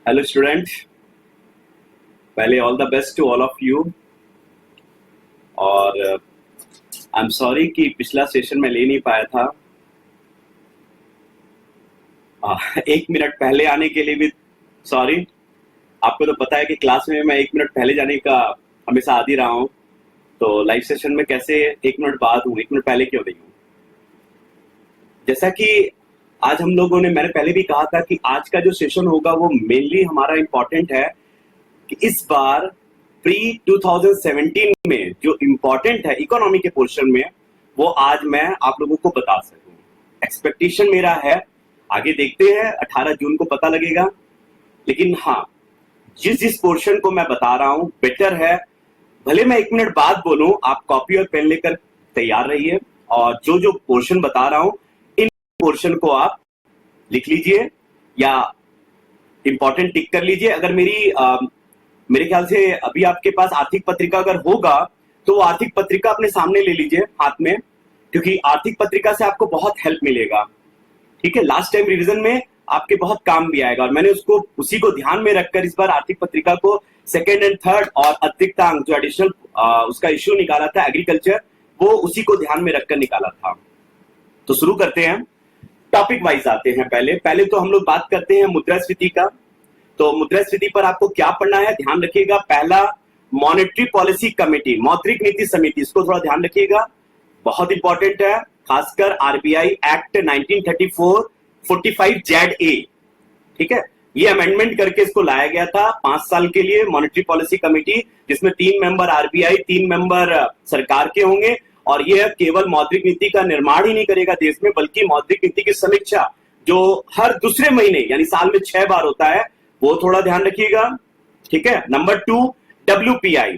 Hello student, पहले all the best to all of you. और I am sorry कि पिछला सेशन में ले नहीं पाया था। 1 मिनट पहले आने के लिए भी सॉरी। आपको तो पता है कि क्लास में मैं 1 मिनट पहले जाने का हमेशा आदी रहा हूँ, तो लाइव सेशन में कैसे 1 मिनट बाद हूँ, 1 मिनट पहले क्यों नहीं हूँ। जैसा कि आज हम लोगों ने, मैंने पहले भी कहा था कि आज का जो सेशन होगा वो मेनली हमारा इम्पोर्टेंट है कि इस बार प्री 2017 में जो इम्पोर्टेंट है इकोनॉमी के पोर्शन में, वो आज मैं आप लोगों को बता सकूं। एक्सपेक्टेशन मेरा है, आगे देखते हैं, 18 जून को पता लगेगा। लेकिन हाँ, जिस पोर्शन को मैं बता रहा हूं बेटर है, भले मैं 1 मिनट बाद बोलूं, आप कॉपी और पेन लेकर तैयार रहिए और जो पोर्शन बता रहा हूं इन पोर्शन को आप लिख लीजिए या इंपॉर्टेंट टिक कर लीजिए। अगर मेरे ख्याल से अभी आपके पास आर्थिक पत्रिका अगर होगा तो वो आर्थिक पत्रिका अपने सामने ले लीजिए हाथ में, क्योंकि आर्थिक पत्रिका से आपको बहुत हेल्प मिलेगा। ठीक है, लास्ट टाइम रिवीजन में आपके बहुत काम भी आएगा और मैंने उसी को ध्यान में रखकर इस बार आर्थिक पत्रिका को सेकेंड एंड थर्ड और अतिरिक्तांक जो एडिशनल उसका इश्यू निकाला था एग्रीकल्चर, वो उसी को ध्यान में रखकर निकाला था। तो शुरू करते हैं, टॉपिक वाइज आते हैं। पहले तो हम लोग बात करते हैं मुद्रास्फीति का। तो मुद्रास्फीति पर आपको क्या पढ़ना है, ध्यान रखिएगा। पहला, मॉनेटरी पॉलिसी कमेटी, मौद्रिक नीति समिति, इसको थोड़ा ध्यान रखिएगा, बहुत इंपॉर्टेंट है। खासकर आरबीआई एक्ट 1934 45 ZA, ठीक है, ये अमेंडमेंट करके इसको लाया गया था 5 साल के लिए। मॉनेटरी पॉलिसी कमेटी जिसमें 3 मेंबर आरबीआई, 3 मेंबर सरकार के होंगे और यह केवल मौद्रिक नीति का निर्माण ही नहीं करेगा देश में, बल्कि मौद्रिक नीति की समीक्षा जो हर दूसरे महीने यानी साल में 6 बार होता है, वो थोड़ा ध्यान रखिएगा। ठीक है। Number 2, WPI,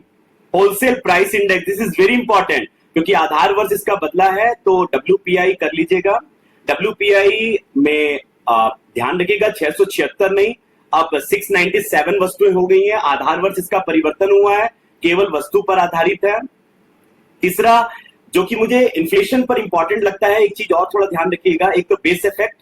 wholesale price index, this is very important क्योंकि आधार वर्ष इसका बदला है, तो WPI कर लीजिएगा। WPI में ध्यान रखिएगा 676 नहीं, अब 697 वस्तुएं हो गई हैं। आधार वर्ष इसका परिवर्तन हुआ है, केवल वस्तु पर आधारित है। तीसरा, जो कि मुझे इन्फ्लेशन पर इंपॉर्टेंट लगता है, एक चीज और थोड़ा ध्यान रखिएगा, एक तो बेस इफेक्ट,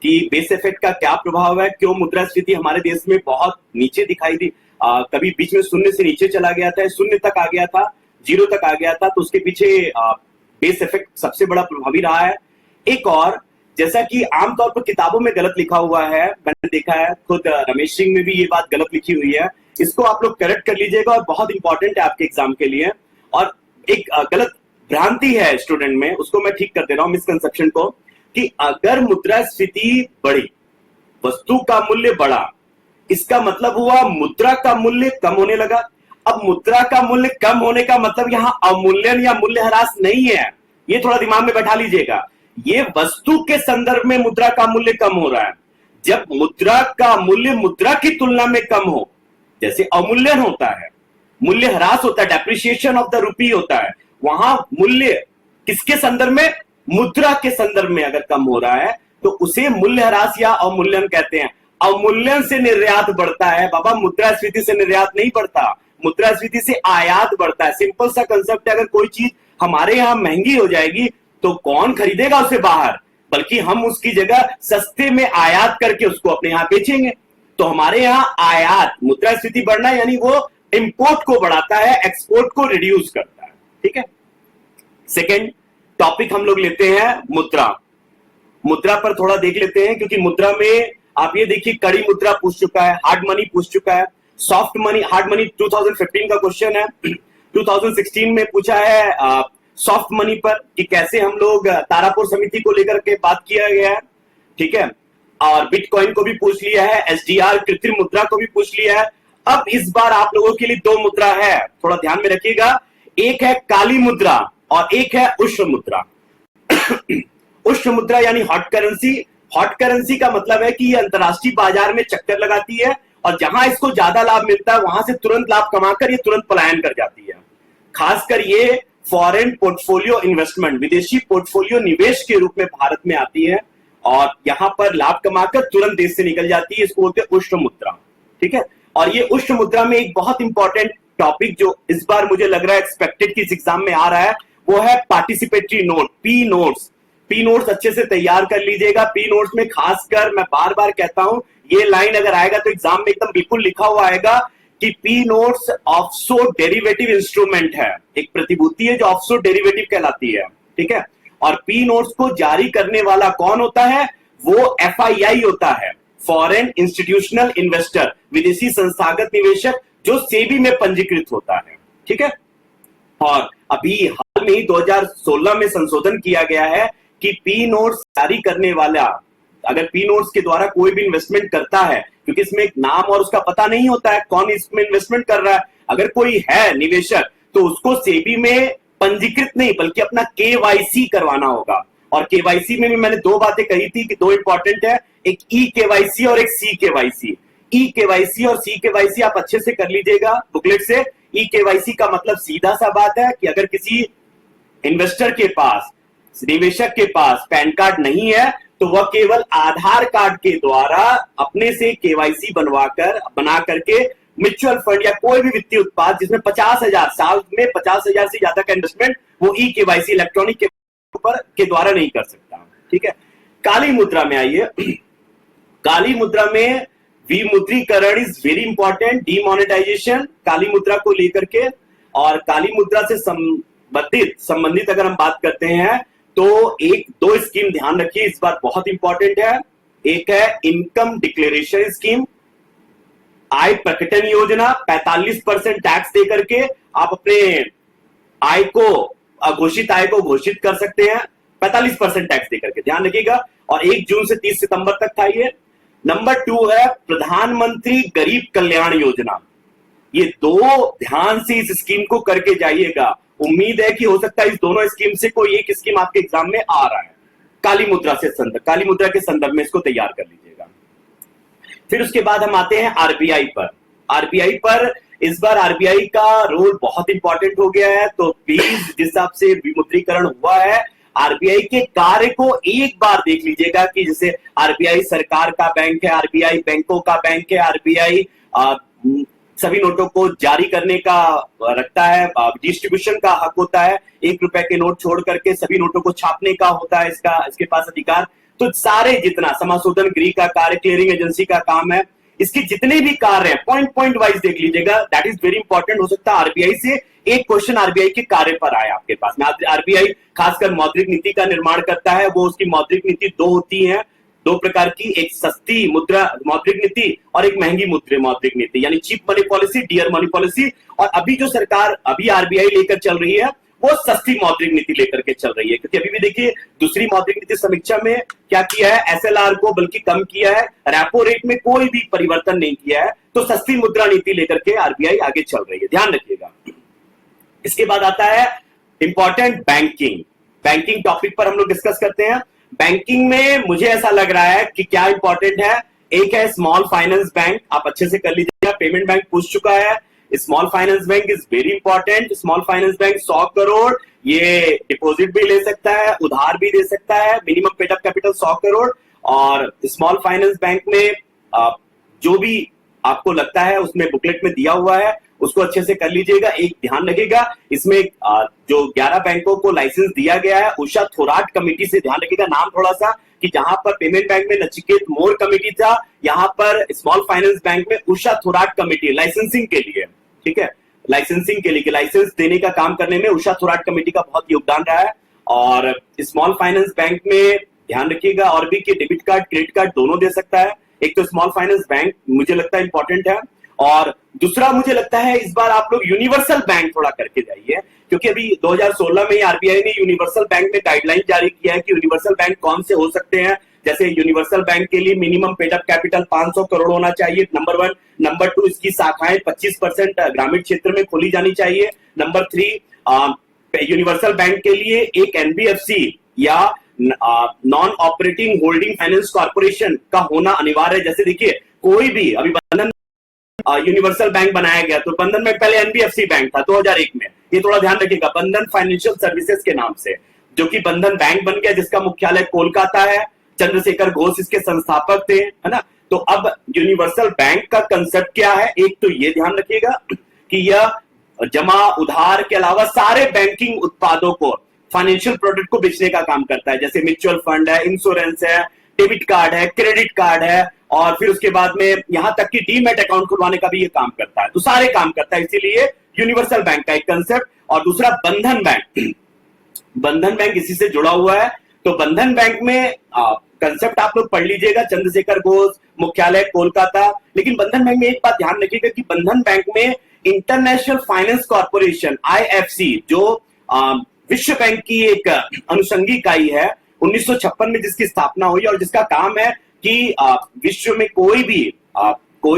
कि बेस इफेक्ट का क्या प्रभाव है, क्यों मुद्रास्फीति हमारे देश में बहुत नीचे दिखाई दी, कभी बीच में शून्य से नीचे चला गया था, शून्य तक आ गया था, 0 तक आ गया था, तो उसके पीछे बेस इफेक्ट सबसे बड़ा प्रभावी रहा है। एक और, जैसा कि आमतौर पर किताबों में गलत लिखा हुआ है, मैंने देखा है, खुद रमेश सिंह में भी ये बात गलत लिखी हुई है, इसको आप लोग करेक्ट कर लीजिएगा और बहुत इंपॉर्टेंट है आपके एग्जाम के लिए। और एक गलत भ्रांति है स्टूडेंट में, उसको मैं ठीक कर दे रहा हूं, मिसकंसेप्शन को, कि अगर मुद्रास्फीति बढ़ी, वस्तु का मूल्य बढ़ा, इसका मतलब हुआ मुद्रा का मूल्य कम होने लगा। अब मुद्रा का मूल्य कम होने का मतलब यहां अवमूल्यन या मूल्यह्रास नहीं है, ये थोड़ा दिमाग में बैठा लीजिएगा। ये वस्तु के संदर्भ में मुद्रा का मूल्य कम हो रहा है। जब मुद्रा का मूल्य मुद्रा की तुलना में कम हो, जैसे अवमूल्यन होता है, मूल्यह्रास होता है, डेप्रिसिएशन ऑफ द रूपी होता है, वहां मूल्य किसके संदर्भ में, मुद्रा के संदर्भ में अगर कम हो रहा है तो उसे मूल्यह्रास या अवमूल्यन कहते हैं। अवमूल्यन से निर्यात बढ़ता है बाबा, मुद्रास्फीति से निर्यात नहीं बढ़ता, मुद्रास्फीति से आयात बढ़ता है। सिंपल सा कंसेप्ट है, अगर कोई चीज हमारे यहां महंगी हो जाएगी तो कौन खरीदेगा उसे बाहर, बल्कि हम उसकी जगह सस्ते में आयात करके उसको अपने यहां बेचेंगे। तो हमारे यहां आयात, मुद्रास्फीति बढ़ना यानी वो इंपोर्ट को बढ़ाता है, एक्सपोर्ट को रिड्यूस करता है। ठीक है। सेकेंड टॉपिक हम लोग लेते हैं मुद्रा। मुद्रा पर थोड़ा देख लेते हैं, क्योंकि मुद्रा में आप ये देखिए, कड़ी मुद्रा पूछ चुका है, हार्ड मनी पूछ चुका है, सॉफ्ट मनी, हार्ड मनी 2015 का क्वेश्चन है। 2016 में पूछा है सॉफ्ट मनी पर कि कैसे हम लोग तारापुर समिति को लेकर के बात किया गया है। ठीक है। और बिटकॉइन को भी पूछ लिया है, SDR कृत्रिम मुद्रा को भी पूछ लिया है। अब इस बार आप लोगों के लिए 2 मुद्रा है, थोड़ा ध्यान में रखिएगा। एक है काली मुद्रा और एक है उष्ण मुद्रा। उष्ण मुद्रा यानी हॉट करेंसी। हॉट करेंसी का मतलब है कि ये अंतरराष्ट्रीय बाजार में चक्कर लगाती है और जहां इसको ज्यादा लाभ मिलता है वहां से तुरंत लाभ कमाकर ये तुरंत पलायन कर जाती है। खासकर ये फॉरेन पोर्टफोलियो इन्वेस्टमेंट, विदेशी पोर्टफोलियो निवेश के रूप में भारत में आती है और यहां पर लाभ कमाकर तुरंत देश से निकल जाती है, इसको बोलते हैं उष्ण मुद्रा। ठीक है। और ये उष्ण मुद्रा में एक बहुत इंपॉर्टेंट टॉपिक जो इस बार मुझे लग रहा है एक्सपेक्टेड कि इस एग्जाम में आ रहा है, वो है participatory note, P notes. P notes अच्छे से तैयार कर लीजिएगा। पी नोट्स में खासकर मैं बार बार कहता हूं, ये लाइन अगर आएगा तो एग्जाम में एकदम बिल्कुल लिखा हुआ आएगा कि P notes offshore derivative instrument है, एक प्रतिभूति है जो ऑफशोर डेरिवेटिव कहलाती है, ठीक है। और पी नोट्स को जारी करने वाला कौन होता है? वो एफआईआई होता है, फॉरेन इंस्टीट्यूशनल इन्वेस्टर, विदेशी संस्थागत निवेशक, जो सेबी में पंजीकृत होता है, ठीक है। और अभी हाल में ही 2016 में संशोधन किया गया है कि पी नोट्स जारी करने वाला, अगर पी नोट्स के द्वारा कोई भी इन्वेस्टमेंट करता है, क्योंकि इसमें एक नाम और उसका पता नहीं होता है कौन इसमें इन्वेस्टमेंट कर रहा है, अगर कोई है निवेशक तो उसको सेबी में पंजीकृत नहीं बल्कि अपना केवाईसी करवाना होगा। और केवाईसी में भी मैंने दो बातें कही थी कि दो इंपॉर्टेंट है, एक ई केवाईसी और एक सी केवाईसी। ई केवाईसी और सी केवाईसी आप अच्छे से कर लीजिएगा बुकलेट से। ई केवाईसी का मतलब सीधा सा बात है कि अगर किसी इन्वेस्टर के पास, निवेशक के पास पैन कार्ड नहीं है तो वह केवल आधार कार्ड के द्वारा अपने से केवाईसी बना करके म्यूचुअल फंड या कोई भी वित्तीय उत्पाद जिसमें 50,000 साल में 50,000 से ज्यादा का इन्वेस्टमेंट, वो ई केवाईसी इलेक्ट्रॉनिक के द्वारा नहीं कर सकता, ठीक है। काली मुद्रा में आइए। काली मुद्रा में विमुद्रीकरण इज वेरी इंपॉर्टेंट, डीमोनेटाइजेशन काली मुद्रा को लेकर के। और काली मुद्रा से संबंधित अगर हम बात करते हैं तो एक दो स्कीम ध्यान रखिए, इस बार बहुत इंपॉर्टेंट है। एक है इनकम डिक्लेरेशन स्कीम, आय प्रकटन योजना, 45% टैक्स दे करके आप अपने आय को, घोषित आय को घोषित कर सकते हैं 45% टैक्स दे करके, ध्यान रखिएगा। और 1 जून से 30 सितंबर तक था ये। नंबर 2 है प्रधानमंत्री गरीब कल्याण योजना। ये दो ध्यान से इस स्कीम को करके जाइएगा। उम्मीद है कि हो सकता है इस दोनों स्कीम से कोई एक स्कीम आपके एग्जाम में आ रहा है। काली मुद्रा के संदर्भ में इसको तैयार कर लीजिएगा। फिर उसके बाद हम आते हैं आरबीआई पर। आरबीआई पर इस बार आरबीआई का रोल बहुत इंपॉर्टेंट हो गया है। तो प्लीज जिस हिसाब से विमुद्रीकरण हुआ है, आरबीआई के कार्य को एक बार देख लीजिएगा कि जैसे आरबीआई सरकार का बैंक है, आरबीआई बैंकों का बैंक है, आरबीआई सभी नोटों को जारी करने का रखता है, डिस्ट्रीब्यूशन का हक होता है, 1 रुपए के नोट छोड़ करके सभी नोटों को छापने का होता है इसके पास अधिकार। तो सारे जितना समाशोधन गृह का कार्य, क्लियरिंग एजेंसी का काम है, इसके जितने भी कार्य हैं पॉइंट वाइज देख लीजिएगा। That is very important. हो सकता है आरबीआई से एक क्वेश्चन आरबीआई के कार्य पर आए आपके पास में। आरबीआई खासकर मौद्रिक नीति का निर्माण करता है। वो उसकी मौद्रिक नीति दो होती है, दो प्रकार की, एक सस्ती मुद्रा मौद्रिक नीति और एक महंगी मौद्रिक नीति, यानी cheap money policy, dear money policy. और अभी जो सरकार अभी आरबीआई लेकर चल रही है वो सस्ती मौद्रिक नीति लेकर के चल रही है, क्योंकि अभी भी देखिए दूसरी मौद्रिक नीति समीक्षा में क्या किया है, एसएलआर को बल्कि कम किया है, रेपो रेट में कोई भी परिवर्तन नहीं किया है। तो सस्ती मुद्रा नीति लेकर के आरबीआई आगे चल रही है, ध्यान रखिएगा। इसके बाद आता है इंपॉर्टेंट बैंकिंग टॉपिक पर हम लोग डिस्कस करते हैं। बैंकिंग में मुझे ऐसा लग रहा है कि क्या इंपॉर्टेंट है, एक है स्मॉल फाइनेंस बैंक, आप अच्छे से कर लीजिएगा। पेमेंट बैंक पूछ चुका है, small finance bank is very important. Small finance bank 100 crore ये डिपॉजिट भी ले सकता है, उधार भी दे सकता है, minimum paid up capital 100 crore. और स्मॉल फाइनेंस बैंक में जो भी आपको लगता है उसमें बुकलेट में दिया हुआ है उसको अच्छे से कर लीजिएगा। एक ध्यान रखिएगा, इसमें जो 11 बैंकों को लाइसेंस दिया गया है उषा थोराट कमेटी से, ध्यान रखिएगा नाम थोड़ा सा, कि जहां पर पेमेंट बैंक में नचिकेत मोर कमेटी था, यहां पर स्मॉल फाइनेंस बैंक में उषा थोराट कमेटी लाइसेंसिंग के लिए, ठीक है, लाइसेंसिंग के लिए, लाइसेंस देने का काम करने में उषा थोराट कमेटी का बहुत योगदान रहा है। और स्मॉल फाइनेंस बैंक में ध्यान रखिएगा और भी कि डेबिट कार्ड क्रेडिट कार्ड दोनों दे सकता है। एक तो स्मॉल फाइनेंस बैंक मुझे लगता है इंपॉर्टेंट है, और दूसरा मुझे लगता है इस बार आप लोग यूनिवर्सल बैंक थोड़ा करके जाइए, क्योंकि अभी 2016 में आरबीआई ने यूनिवर्सल बैंक में गाइडलाइन जारी किया है कि यूनिवर्सल बैंक कौन से हो सकते हैं। जैसे यूनिवर्सल बैंक के लिए minimum paid up capital 500 crore होना चाहिए, नंबर 1। नंबर 2, इसकी शाखाएं 25% ग्रामीण क्षेत्र में खोली जानी चाहिए। नंबर 3, यूनिवर्सल बैंक के लिए एक एनबीएफसी या non operating holding finance corporation का होना अनिवार्य है। जैसे देखिए कोई भी, अभी बंधन यूनिवर्सल बैंक बनाया गया तो बंधन में पहले एनबीएफसी बैंक था 2001 में, ये थोड़ा ध्यान रखिएगा, बंधन फाइनेंशियल सर्विसेज के नाम से, जो कि बंधन बैंक बन गया जिसका मुख्यालय कोलकाता है। चंद्रशेखर घोष इसके संस्थापक थे, है ना। तो अब यूनिवर्सल बैंक का कंसेप्ट क्या है, एक तो ये ध्यान रखिएगा कि यह जमा उधार के अलावा सारे बैंकिंग उत्पादों को, फाइनेंशियल प्रोडक्ट को बेचने का काम करता है, जैसे म्यूचुअल फंड है, इंश्योरेंस है, डेबिट कार्ड है, क्रेडिट कार्ड है, और फिर उसके बाद में यहां तक कि डीमैट अकाउंट खुलवाने का भी ये काम करता है। तो सारे काम करता है, इसीलिए यूनिवर्सल बैंक का एक कंसेप्ट। और दूसरा बंधन बैंक, बंधन बैंक इसी से जुड़ा हुआ है। तो बंधन बैंक में कंसेप्ट आप लोग पढ़ लीजिएगा, चंद्रशेखर घोष, मुख्यालय कोलकाता। लेकिन बंधन बैंक में एक बात ध्यान रखिएगा कि बंधन बैंक में इंटरनेशनल फाइनेंस कॉर्पोरेशन IFC, जो विश्व बैंक की एक अनुषंगी इकाई है, 1956 में जिसकी स्थापना हुई और जिसका काम है कि विश्व में कोई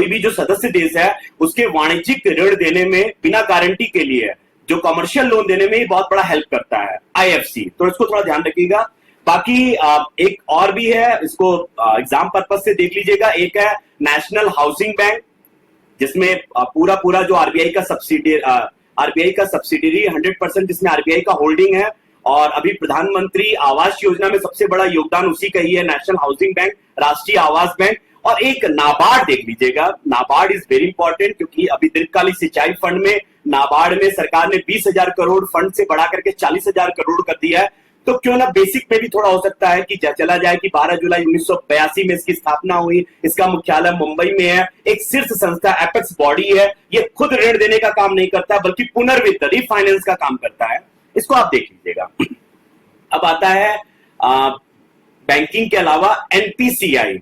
भी जो सदस्य देश है उसके वाणिज्यिक ऋण देने में बिना गारंटी के लिए जो कमर्शियल लोन देने में बहुत बड़ा हेल्प करता है IFC। तो इसको थोड़ा ध्यान रखिएगा। बाकी एक और भी है, इसको एग्जाम पर्पस से देख लीजिएगा। एक है नेशनल हाउसिंग बैंक, जिसमें पूरा जो आरबीआई का सब्सिडरी 100% जिसमें आरबीआई का होल्डिंग है। और अभी प्रधानमंत्री आवास योजना में सबसे बड़ा योगदान उसी का ही है, नेशनल हाउसिंग बैंक, राष्ट्रीय आवास बैंक। और एक नाबार्ड देख लीजिएगा, नाबार्ड इज वेरी इंपॉर्टेंट, क्योंकि अभी दीर्घकालीन सिंचाई फंड में नाबार्ड में सरकार ने 20,000 करोड़ फंड से बढ़ा करके 40,000 करोड़ कर दिया है। तो क्यों ना बेसिक में भी थोड़ा हो सकता है कि चला जाए कि 12 जुलाई 1982 में इसकी स्थापना हुई, इसका मुख्यालय मुंबई में है, एक शीर्ष संस्था एपेक्स बॉडी है। ये खुद ऋण देने का काम नहीं करता बल्कि पुनर्वित्त रिफाइनेंस का काम करता है। इसको आप देख लीजिएगा। अब आता है बैंकिंग के अलावा एनपीसीआई।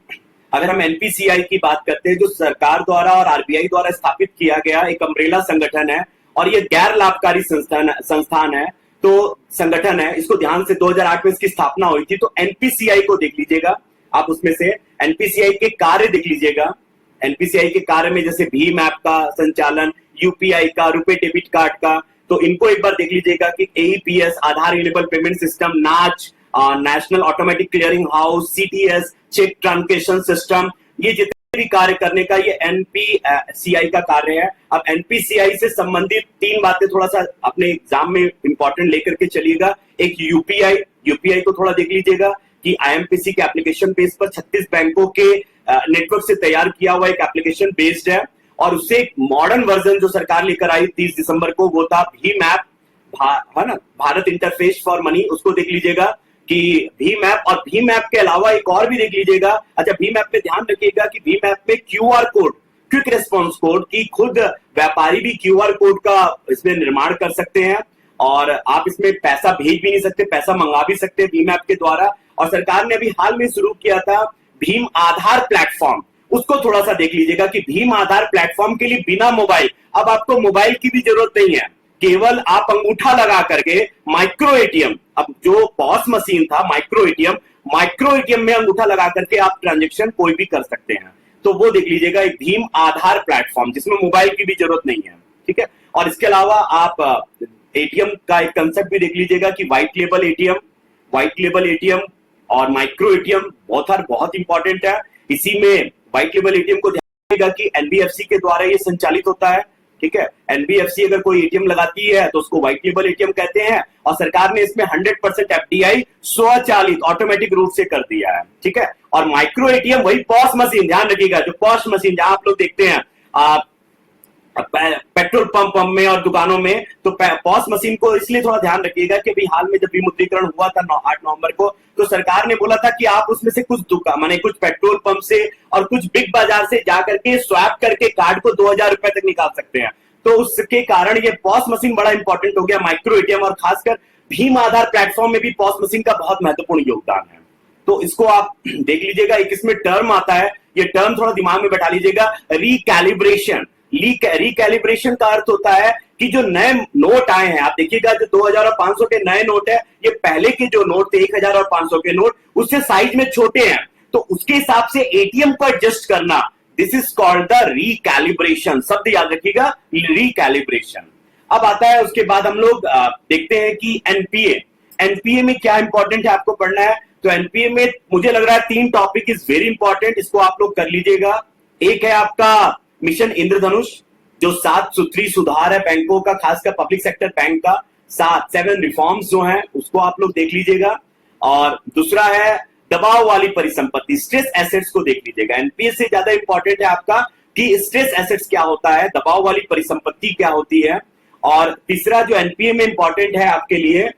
अगर हम एनपीसीआई की बात करते हैं, जो सरकार द्वारा और आरबीआई द्वारा स्थापित किया गया एक अम्ब्रेला संगठन है और ये गैर लाभकारी संस्थान है, तो संगठन है। इसको ध्यान से 2008 में इसकी स्थापना हुई थी। तो एनपीसीआई को देख लीजिएगा आप, उसमें से एनपीसीआई के कार्य देख लीजिएगा। एनपीसीआई के कार्य में जैसे भीम ऐप का संचालन, यूपीआई का, रुपे डेबिट कार्ड का, तो इनको एक बार देख लीजिएगा कि AEPS, Aadhaar enable payment system, NACH, national automatic clearing house, CTS, cheque transmission system, ये जितने भी कार्य करने का ये एनपीसीआई का कार्य है। अब एनपीसीआई से संबंधित 3 बातें थोड़ा सा अपने एग्जाम में इंपॉर्टेंट लेकर के चलिएगा। एक यूपीआई को थोड़ा देख लीजिएगा कि आईएमपीसी के एप्लीकेशन बेस पर 36 बैंकों के नेटवर्क से तैयार किया हुआ एक एप्लीकेशन बेस्ड है। और उससे एक मॉडर्न वर्जन जो सरकार लेकर आई 30 दिसंबर को, वो था भीम ऐप, है ना, भारत इंटरफेस फॉर मनी। उसको देख लीजिएगा कि भीम ऐप, और भीम ऐप के अलावा एक और भी देख लीजिएगा। अच्छा, भीम ऐप पे ध्यान रखिएगा कि भीम ऐप में QR code, quick response code, की खुद व्यापारी भी क्यूआर कोड का इसमें निर्माण कर सकते हैं और आप इसमें पैसा भेज भी नहीं सकते, पैसा मंगा भी सकते हैं भीम ऐप के द्वारा। और सरकार ने अभी हाल में शुरू किया था भीम आधार प्लेटफॉर्म, उसको थोड़ा सा देख लीजिएगा कि भीम आधार प्लेटफॉर्म के लिए बिना मोबाइल, अब आपको मोबाइल की भी जरूरत नहीं है, केवल आप अंगूठा लगा करके माइक्रो एटीएम, अब जो पॉस मशीन था माइक्रो एटीएम में अंगूठा लगा करके आप ट्रांजेक्शन कोई भी कर सकते हैं। तो वो देख लीजिएगा, एक भीम आधार प्लेटफॉर्म जिसमें मोबाइल की भी जरूरत नहीं है, ठीक है। और इसके अलावा आप एटीएम का एक कंसेप्ट भी देख लीजिएगा कि व्हाइट लेबल एटीएम और माइक्रो एटीएम बहुत इंपॉर्टेंट है। इसी में व्हाइट लेबल एटीएम को ध्यान रखिएगा कि एनबीएफसी के द्वारा ये संचालित होता है, ठीक है। एनबीएफसी अगर कोई एटीएम लगाती है तो उसको व्हाइट लेबल एटीएम कहते हैं। और सरकार ने इसमें 100% एफडीआई स्वचालित ऑटोमेटिक रूप से कर दिया है, ठीक है। और माइक्रो एटीएम वही पॉस मशीन, ध्यान रखिएगा, जो पॉस मशीन जहां आप लोग देखते हैं पेट्रोल पंप में और दुकानों में, तो पॉस मशीन को इसलिए थोड़ा ध्यान रखिएगा कि अभी हाल में जब विमुद्रीकरण हुआ था 8 नवंबर को, तो सरकार ने बोला था कि आप उसमें से कुछ दुकान, माने कुछ पेट्रोल पंप से और कुछ बिग बाजार से जाकर के स्वैप करके कार्ड को 2,000 रुपए तक निकाल सकते हैं। तो उसके कारण ये पॉस मशीन बड़ा इंपॉर्टेंट हो गया, माइक्रो एटीएम। और खासकर भीम आधार प्लेटफॉर्म में भी पॉस मशीन का बहुत महत्वपूर्ण योगदान है। तो इसको आप देख लीजिएगा। एक इसमें टर्म आता है, ये टर्म थोड़ा दिमाग में बैठा लीजिएगा, रिकैलिब्रेशन। रिकैलिब्रेशन का अर्थ होता है कि जो नए नोट आए हैं, आप देखिएगा जो 2000 और 500 के नए नोट है, ये पहले के जो नोट थे 1000 और 500 के नोट, उससे साइज में छोटे हैं, तो उसके हिसाब से एटीएम को एडजस्ट करना, this is called the recalibration. शब्द याद रखिएगा, रिकैलिब्रेशन। अब आता है उसके बाद हम लोग देखते हैं कि एनपीए में क्या इंपॉर्टेंट है आपको पढ़ना है। तो एनपीए में मुझे लग रहा है 3 टॉपिक इज वेरी इंपॉर्टेंट, इसको आप लोग कर लीजिएगा। एक है आपका मिशन इंद्रधनुष, जो 7 सूत्री सुधार है बैंकों का, खासकर पब्लिक सेक्टर बैंक का, 7 रिफॉर्म्स जो हैं उसको आप लोग देख लीजिएगा। और दूसरा है दबाव वाली परिसंपत्ति, स्ट्रेस एसेट्स को देख लीजिएगा। एनपीए से ज्यादा इंपॉर्टेंट है आपका कि स्ट्रेस एसेट्स क्या होता है, दबाव वाली परिसंपत्ति क्या होती है। और तीसरा जो एनपीए में इंपॉर्टेंट है आपके लिए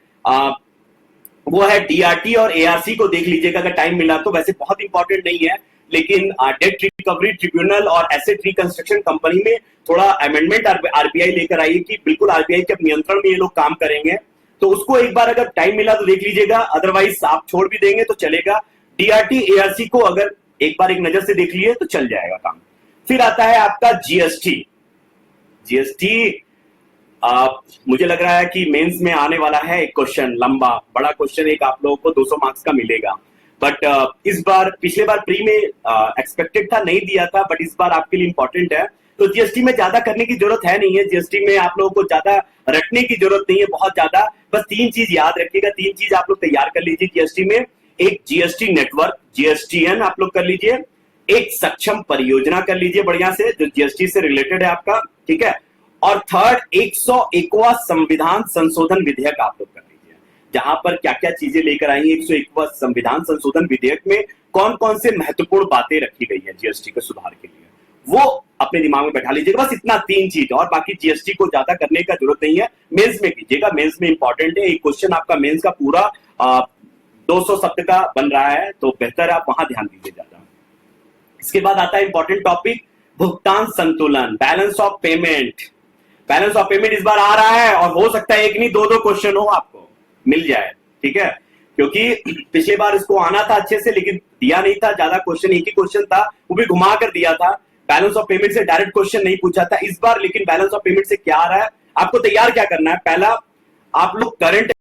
वो है डीआरटी और एआरसी को देख लीजिएगा अगर टाइम मिला तो, वैसे बहुत इंपॉर्टेंट नहीं है। लेकिन डेट रिकवरी ट्रिब्यूनल और एसेट रिकंस्ट्रक्शन कंपनी में थोड़ा अमेंडमेंट आरबीआई लेकर आई कि बिल्कुल आरबीआई के नियंत्रण में ये लोग काम करेंगे। तो उसको एक बार अगर टाइम मिला तो देख लीजिएगा, अदरवाइज आप छोड़ भी देंगे तो चलेगा। डीआरटी एआरसी को अगर एक बार एक नजर से देख लिए तो चल जाएगा काम। फिर आता है आपका जीएसटी। जीएसटी मुझे लग रहा है कि मेंस में आने वाला है एक क्वेश्चन, लंबा बड़ा क्वेश्चन, एक आप लोगों को 200 मार्क्स का मिलेगा। बट इस बार, पिछले बार प्री में एक्सपेक्टेड था, नहीं दिया था, बट इस बार आपके लिए इंपॉर्टेंट है। तो जीएसटी में ज्यादा करने की जरूरत है नहीं है, जीएसटी में आप लोगों को ज्यादा रटने की जरूरत नहीं है बहुत ज्यादा। बस 3 चीज याद रखिएगा, 3 चीज आप लोग तैयार कर लीजिए जीएसटी में। एक जीएसटी नेटवर्क, जीएसटीएन आप लोग कर लीजिए। एक सक्षम परियोजना कर लीजिए बढ़िया से, जो जीएसटी से रिलेटेड है आपका, ठीक है। और थर्ड 101वां संविधान संशोधन विधेयक आप लोग कर लीजिए, जहां पर क्या क्या चीजें लेकर आई है 101वां संविधान संशोधन विधेयक में, कौन कौन से महत्वपूर्ण बातें रखी गई है जीएसटी के सुधार के लिए, वो अपने दिमाग में बैठा लीजिएगा। बस इतना 3 चीज, और बाकी जीएसटी को ज्यादा करने का जरूरत नहीं है। मेंस में कीजिएगा, मेंस में इंपॉर्टेंट है। एक क्वेश्चन आपका मेंस का पूरा 200 शब्द का बन रहा है, तो बेहतर आप वहां ध्यान दीजिए ज्यादा। इसके बाद आता है इंपॉर्टेंट टॉपिक, भुगतान संतुलन, balance of payment. Balance of payment इस बार आ रहा है, और हो सकता है एक नहीं 2-2 क्वेश्चन हो आपको मिल जाए, ठीक है। क्योंकि पिछले बार इसको आना था अच्छे से, लेकिन दिया नहीं था ज्यादा क्वेश्चन, एक ही क्वेश्चन था, वो भी घुमा कर दिया था। बैलेंस ऑफ पेमेंट से डायरेक्ट क्वेश्चन नहीं पूछा था इस बार। लेकिन बैलेंस ऑफ पेमेंट से क्या आ रहा है, आपको तैयार क्या करना है। पहला, आप लोग करंट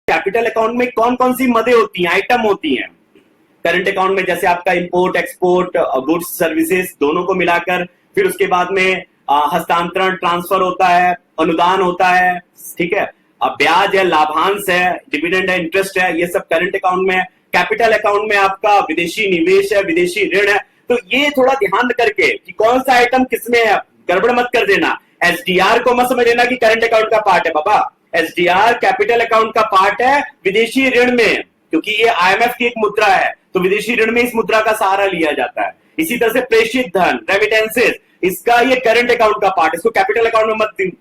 कैपिटल अकाउंट में कौन कौन सी मदें होती हैं, आइटम होती हैं करंट अकाउंट में, जैसे आपका इंपोर्ट एक्सपोर्ट, गुड्स सर्विसेज दोनों को मिलाकर। फिर उसके बाद में हस्तांतरण, ट्रांसफर होता है, अनुदान होता है, ठीक है, ब्याज है, लाभांश है, डिविडेंड है, इंटरेस्ट है, ये सब करंट अकाउंट में है। कैपिटल अकाउंट में आपका विदेशी निवेश है, विदेशी ऋण है। तो ये थोड़ा ध्यान करके कि कौन सा आइटम किसमें है, गड़बड़ मत कर देना। एसडीआर को मत समझ लेना कि करंट अकाउंट का पार्ट है बाबा, एसडीआर कैपिटल अकाउंट का पार्ट है विदेशी ऋण में, क्योंकि ये आईएमएफ की एक मुद्रा है, तो विदेशी ऋण में इस मुद्रा का सहारा लिया जाता है। इसी तरह से प्रेषित धन, रेमिटेंसेस, इसका ये करंट अकाउंट का पार्ट, इसको कैपिटल अकाउंट में मत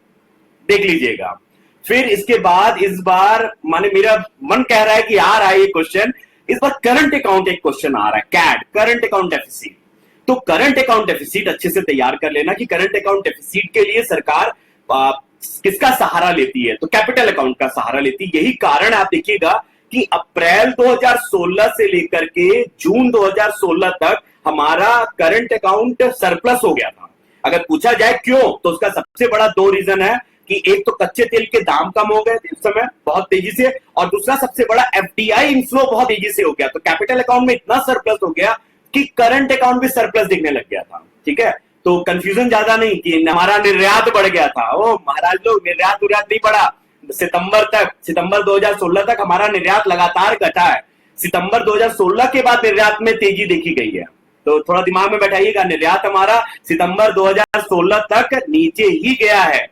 देख लीजिएगा। फिर इसके बाद इस बार माने मेरा मन कह रहा है कि आ रहा है ये क्वेश्चन, इस बार करंट अकाउंट एक क्वेश्चन आ रहा है, कैड, करंट अकाउंट डेफिसिट। तो करंट अकाउंट डेफिसिट अच्छे से तैयार कर लेना कि करंट अकाउंट डेफिसिट के लिए सरकार किसका सहारा लेती है, तो कैपिटल अकाउंट का सहारा लेती है। यही कारण आप देखिएगा कि अप्रैल 2016 से लेकर के जून 2016 तक हमारा करंट अकाउंट सरप्लस हो गया था। अगर पूछा जाए क्यों, तो उसका सबसे बड़ा 2 रीजन है कि एक तो कच्चे तेल के दाम कम हो गए इस समय बहुत तेजी से, और दूसरा सबसे बड़ा एफडीआई इनफ्लो बहुत तेजी से हो गया। तो कैपिटल अकाउंट में इतना सरप्लस हो गया कि करंट अकाउंट भी सरप्लस दिखने लग गया था, ठीक है। तो कंफ्यूजन ज्यादा नहीं कि हमारा निर्यात बढ़ गया था, ओ महाराज लोग, निर्यात नहीं बढ़ा। सितंबर 2016 तक हमारा निर्यात लगातार घटा है। सितंबर 2016 के बाद निर्यात में तेजी देखी गई है, तो थोड़ा दिमाग में बैठाइएगा, निर्यात हमारा सितंबर 2016 तक नीचे ही गया है।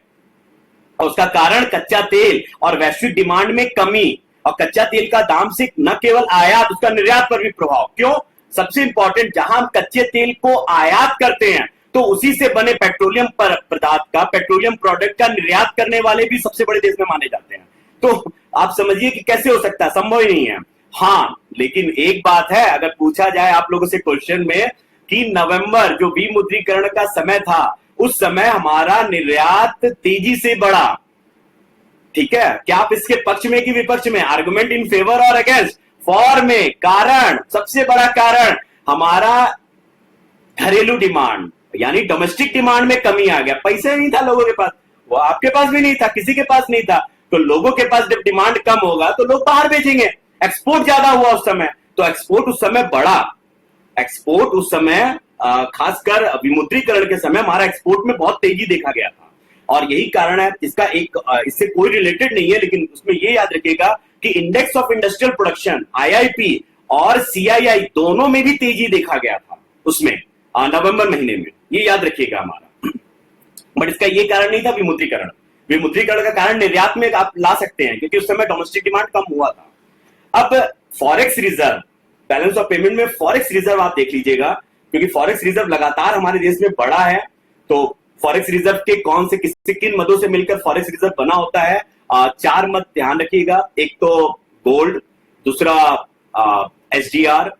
और उसका कारण कच्चा तेल और वैश्विक डिमांड में कमी, और कच्चा तेल का दाम से न केवल आयात, उसका निर्यात पर भी प्रभाव। क्यों, सबसे इंपॉर्टेंट, जहां हम कच्चे तेल को आयात करते हैं तो उसी से बने पेट्रोलियम पदार्थ का, पेट्रोलियम प्रोडक्ट का निर्यात करने वाले भी सबसे बड़े देश में माने जाते हैं। तो आप समझिए कि कैसे हो सकता है, संभव ही नहीं है। हाँ, लेकिन एक बात है, अगर पूछा जाए आप लोगों से क्वेश्चन में कि नवंबर जो विमुद्रीकरण का समय था, उस समय हमारा निर्यात तेजी से बढ़ा, ठीक है। क्या आप इसके पक्ष में कि विपक्ष में, आर्गुमेंट इन फेवर और अगेंस्ट, फॉर में, कारण, सबसे बड़ा कारण हमारा घरेलू डिमांड यानी डोमेस्टिक डिमांड में कमी आ गया। पैसे नहीं था लोगों के पास, वो आपके पास भी नहीं था, किसी के पास नहीं था। तो लोगों के पास जब डिमांड कम होगा तो लोग बाहर बेचेंगे, एक्सपोर्ट ज्यादा हुआ उस समय, तो एक्सपोर्ट उस समय बढ़ा। एक्सपोर्ट उस समय खासकर विमुद्रीकरण के समय हमारा एक्सपोर्ट में बहुत तेजी देखा गया था, और यही कारण है। इसका एक इससे कोई रिलेटेड नहीं है, लेकिन उसमें ये याद रखिएगा कि index of industrial production IIP और सीआईआई दोनों में भी तेजी देखा गया था उसमें नवंबर महीने में, ये याद रखिएगा हमारा। बट इसका ये कारण नहीं था विमुद्रीकरण। विमुद्रीकरण का कारण निर्यात में आप ला सकते हैं, क्योंकि उस समय डोमेस्टिक डिमांड कम हुआ था। अब forex reserve, balance of payment में फॉरेक्स रिजर्व आप देख लीजिएगा, क्योंकि फॉरेक्स रिजर्व लगातार हमारे देश में बढ़ा है। तो फॉरेक्स रिजर्व के कौन से किन मदों से मिलकर फॉरेक्स रिजर्व बना होता है, 4 मद ध्यान रखिएगा। एक तो गोल्ड, दूसरा एसडीआर,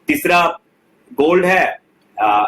तीसरा गोल्ड है,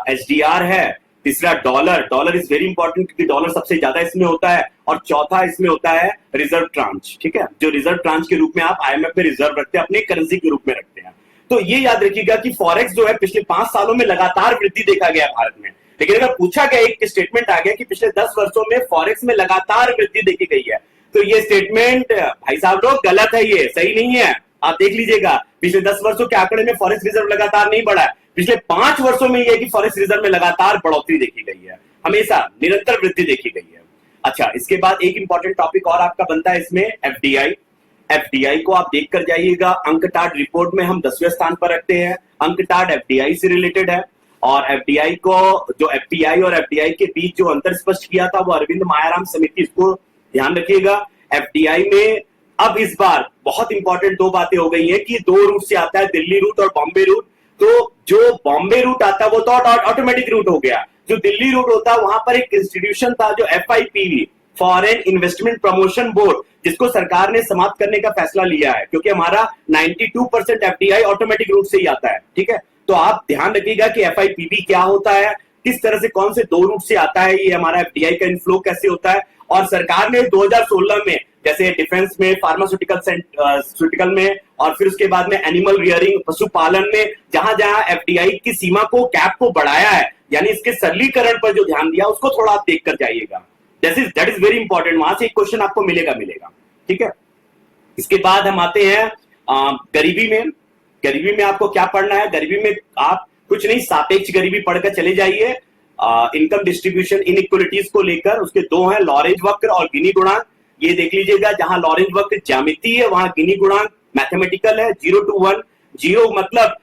एचडीआर है, तीसरा dollar, dollar is very important क्योंकि डॉलर सबसे ज्यादा इसमें होता है, और चौथा इसमें होता है रिजर्व ट्रांच, ठीक है, जो रिजर्व ट्रांच के रूप में आप आईएमएफ में रिजर्व रखते हैं, अपने करेंसी के रूप में रखते हैं। तो ये याद रखिएगा कि फॉरेक्स जो है पिछले 5 सालों में लगातार वृद्धि देखा गया भारत में, लेकिन अगर पूछा गया, एक स्टेटमेंट आ गया कि पिछले 10 वर्षों में फॉरेक्स में लगातार वृद्धि देखी गई है, तो ये स्टेटमेंट भाई साहब लोग गलत है, ये सही नहीं है। आप देख लीजिएगा पिछले 10 वर्षों के आंकड़े में फॉरेक्स रिजर्व लगातार नहीं बढ़ा है, पिछले 5 वर्षों में यह कि फॉरेक्स रिजर्व में लगातार बढ़ोतरी देखी गई है, हमेशा निरंतर वृद्धि देखी गई है। अच्छा, इसके बाद एक इंपॉर्टेंट टॉपिक और आपका बनता है इसमें, एफडीआई। एफडीआई को आप देख कर जाइएगा, अंकटाड रिपोर्ट में हम 10वें स्थान पर रखते हैं। अंकटाड एफडीआई से रिलेटेड है, और एफडीआई को, जो एफपीआई और एफडीआई के बीच जो अंतर स्पष्ट किया था वो अरविंद मायाराम समिति, इसको ध्यान रखिएगा। एफडीआई में अब इस बार बहुत इंपॉर्टेंट 2 बातें हो गई हैं कि 2 रूट से आता है, दिल्ली रूट और बॉम्बे रूट। तो जो बॉम्बे रूट आता है वो तो ऑटोमेटिक रूट हो गया, जो दिल्ली रूट होता है वहां पर एक इंस्टीट्यूशन था जो fIPV, foreign investment promotion board, जिसको सरकार ने समाप्त करने का फैसला लिया है, क्योंकि हमारा 92% एफडीआई ऑटोमेटिक रूट से ही आता है, ठीक है। तो आप ध्यान रखिएगा कि एफआईपीवी क्या होता है, किस तरह से, कौन से 2 रूट से आता है, ये हमारा एफडीआई का इनफ्लो कैसे होता है। और सरकार ने 2016 में जैसे डिफेंस में, फार्मास्यूटिकल में, और फिर उसके बाद में एनिमल रियरिंग, पशुपालन में, जहां जहां एफडीआई की सीमा को, कैप को बढ़ाया है, यानी इसके सरलीकरण पर जो ध्यान दिया उसको थोड़ा आप देख कर जाइएगा। दैट इज वेरी इंपॉर्टेंट, वहां से एक क्वेश्चन आपको मिलेगा, ठीक है। इसके बाद हम आते हैं गरीबी में। गरीबी में आपको क्या पढ़ना है? गरीबी में आप कुछ नहीं, सापेक्ष गरीबी पढ़कर चले जाइए। इनकम डिस्ट्रीब्यूशन इनइक्वालिटीज को लेकर उसके 2 हैं, लॉरेंज वक्र और गिनी गुणांक। ये देख लीजिएगा, जहां लॉरेंज वक्र ज्यामिति है वहां गिनी गुणांक मैथमेटिकल है। 0 to 1, 0 मतलब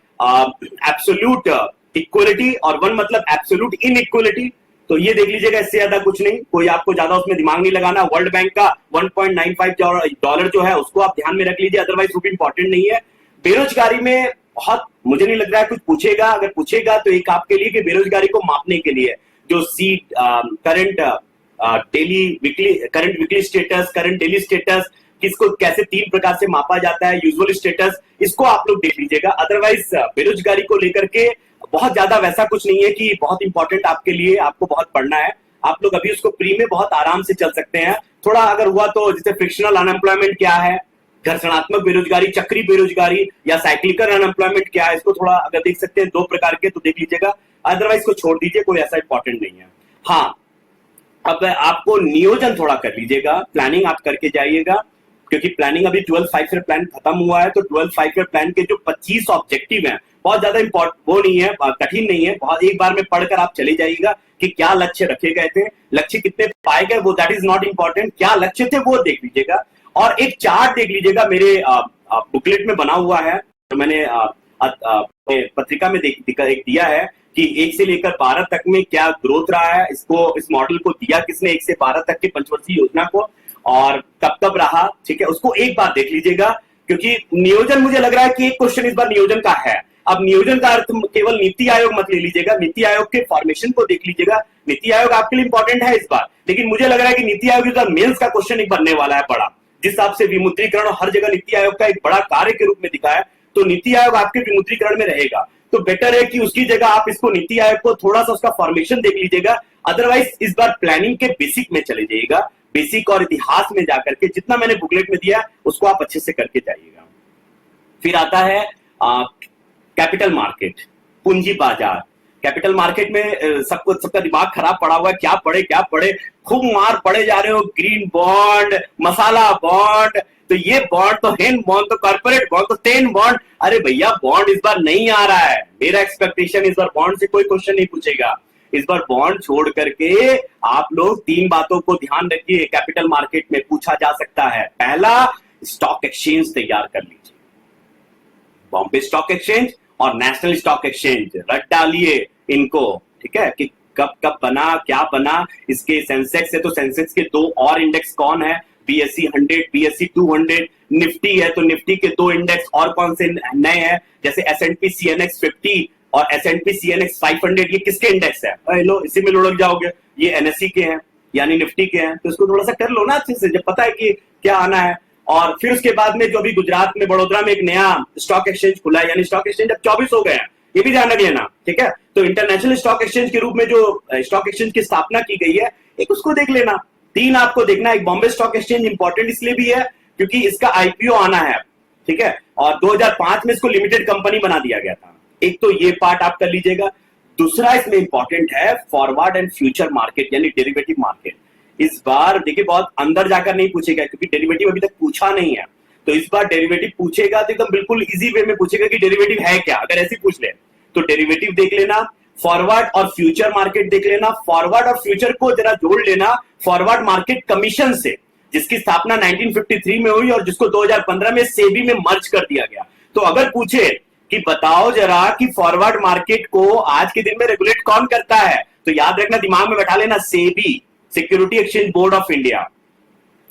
एब्सोल्यूट इक्वलिटी और 1 मतलब एब्सोल्यूट इनइक्वलिटी। तो ये देख लीजिएगा, इससे ज्यादा कुछ नहीं, कोई आपको ज्यादा उसमें दिमाग नहीं लगाना। वर्ल्ड बैंक का $1.95 जो है उसको आप ध्यान में रख लीजिए, अदरवाइज वो भी इंपॉर्टेंट नहीं है। बेरोजगारी में बहुत, मुझे नहीं लग रहा है कुछ पूछेगा, अगर पूछेगा तो एक आपके लिए कि बेरोजगारी को मापने के लिए जो current weekly status, current daily status, किसको कैसे 3 प्रकार से मापा जाता है, यूजुअल स्टेटस, इसको आप लोग देख लीजिएगा। अदरवाइज बेरोजगारी को लेकर के बहुत ज्यादा वैसा कुछ नहीं है कि बहुत इंपॉर्टेंट आपके लिए, आपको बहुत पढ़ना है। आप लोग अभी उसको प्री में बहुत आराम से चल सकते हैं। थोड़ा अगर हुआ तो, जैसे फ्रिक्शनल अनएम्प्लॉयमेंट क्या है, घर्षणात्मक बेरोजगारी, चक्री बेरोजगारी या साइक्लिकल अनएम्प्लॉयमेंट क्या है, इसको थोड़ा अगर देख सकते हैं 2 प्रकार के, तो देख लीजिएगा। अदरवाइज को छोड़ दीजिए, कोई ऐसा इंपॉर्टेंट नहीं है। हाँ, अब आपको नियोजन थोड़ा कर लीजिएगा, प्लानिंग आप करके जाइएगा, क्योंकि प्लानिंग अभी 12 5 ईयर प्लान खत्म हुआ है। तो 12 5 ईयर प्लान के जो 25 ऑब्जेक्टिव हैं, बहुत ज्यादा वो नहीं है, कठिन नहीं है, बहुत एक बार में पढ़कर आप चले जाइएगा कि क्या लक्ष्य रखे गए थे, लक्ष्य कितने पाए गए, वो दैट इज नॉट इंपॉर्टेंट, क्या लक्ष्य थे वो देख लीजिएगा। और एक चार्ट देख लीजिएगा, मेरे बुकलेट में बना हुआ है, तो मैंने पत्रिका में दिया है कि 1 से लेकर 12 तक में क्या ग्रोथ रहा है। इस मॉडल को दिया किसने, 1 से 12 तक के पंचवर्षीय योजना को, और कब कब रहा, ठीक है, उसको एक बार देख लीजिएगा। क्योंकि नियोजन, मुझे लग रहा है कि एक क्वेश्चन इस बार नियोजन का है। अब नियोजन का अर्थ केवल नीति आयोग मत ले लीजिएगा, नीति आयोग के फॉर्मेशन को देख लीजिएगा। नीति आयोग आपके लिए इंपॉर्टेंट है इस बार, लेकिन मुझे लग रहा है कि नीति आयोग का मेंस का क्वेश्चन एक बनने वाला है बड़ा, जिस हिसाब से विमुद्रीकरण हर जगह नीति आयोग का एक बड़ा कार्य के रूप में दिखा है, तो नीति आयोग आपके विमुद्रीकरण में रहेगा। तो बेटर है कि उसकी जगह आप इसको, नीति आयोग को थोड़ा सा उसका फॉर्मेशन देख लीजिएगा। अदरवाइज इस बार प्लानिंग के बेसिक में चले जाइएगा, बेसिक और इतिहास में जाकर के जितना मैंने बुकलेट में दिया उसको आप अच्छे से करके जाइएगा। फिर आता है कैपिटल मार्केट, पूंजी बाजार। कैपिटल मार्केट में सबका दिमाग खराब पड़ा हुआ है, क्या पढ़े, खूब मार पड़े जा रहे हो, ग्रीन बॉन्ड, मसाला बॉन्ड, तो ये बॉन्ड तो हेन बॉन्ड, तो कॉर्पोरेट बॉन्ड, तो टेन बॉन्ड। अरे भैया, बॉन्ड इस बार नहीं आ रहा है, मेरा एक्सपेक्टेशन इस बार बॉन्ड से कोई क्वेश्चन नहीं पूछेगा। इस बार बॉन्ड छोड़ करके आप लोग 3 बातों को ध्यान रखिए, कैपिटल मार्केट में पूछा जा सकता है। पहला, स्टॉक एक्सचेंज तैयार कर लीजिए, बॉम्बे स्टॉक एक्सचेंज और नेशनल स्टॉक एक्सचेंज, रट डालिए इनको, ठीक है, कि कब कब बना, क्या बना। इसके सेंसेक्स है तो सेंसेक्स के 2 और इंडेक्स कौन है, बीएससी 100, बीएससी 200, निफ्टी है तो निफ्टी के 2 इंडेक्स और कौन से नए हैं, जैसे एसएनपी सीएनएक्स 50 और एसएनपी सीएनएक्स 500, ये किसके इंडेक्स है? लो, इसी में लुढ़क जाओगे, ये एनएससी के हैं यानी निफ्टी के हैं, तो इसको थोड़ा सा कर लो ना अच्छे से, जब पता है कि क्या आना है। और फिर उसके बाद में जो भी गुजरात में, बड़ोदरा में एक नया स्टॉक एक्सचेंज खुला है, यानी स्टॉक एक्सचेंज अब 24 हो गए हैं, ये भी ध्यान रख लेना, ठीक है। तो इंटरनेशनल स्टॉक एक्सचेंज के रूप में जो स्टॉक एक्सचेंज की स्थापना की गई है, एक उसको देख लेना। 3 आपको देखना, एक बॉम्बे स्टॉक एक्सचेंज इंपॉर्टेंट इसलिए भी है क्योंकि इसका आईपीओ आना है, ठीक है, और 2005 में इसको लिमिटेड कंपनी बना दिया गया था। एक तो ये पार्ट आप कर लीजिएगा। दूसरा इसमें इंपॉर्टेंट है फॉरवर्ड एंड फ्यूचर मार्केट यानी डेरिवेटिव मार्केट। इस बार देखिए बहुत अंदर जाकर नहीं पूछेगा क्योंकि डेरिवेटिव अभी तक पूछा नहीं है, तो इस बार डेरिवेटिव पूछेगा तो एकदम बिल्कुल इजी वे में पूछेगा कि डेरिवेटिव है क्या, अगर ऐसे पूछ ले तो डेरिवेटिव देख लेना, फॉरवर्ड और फ्यूचर मार्केट देख लेना। फॉरवर्ड और फ्यूचर को जरा जोड़ लेना फॉरवर्ड मार्केट कमीशन से, जिसकी स्थापना 1953 में हुई और जिसको 2015 में सेबी में मर्ज कर दिया गया। तो अगर पूछे कि बताओ जरा कि फॉरवर्ड मार्केट को आज के दिन में रेगुलेट कौन करता है, तो याद रखना, दिमाग में बैठा लेना, SEBI, security exchange board of India,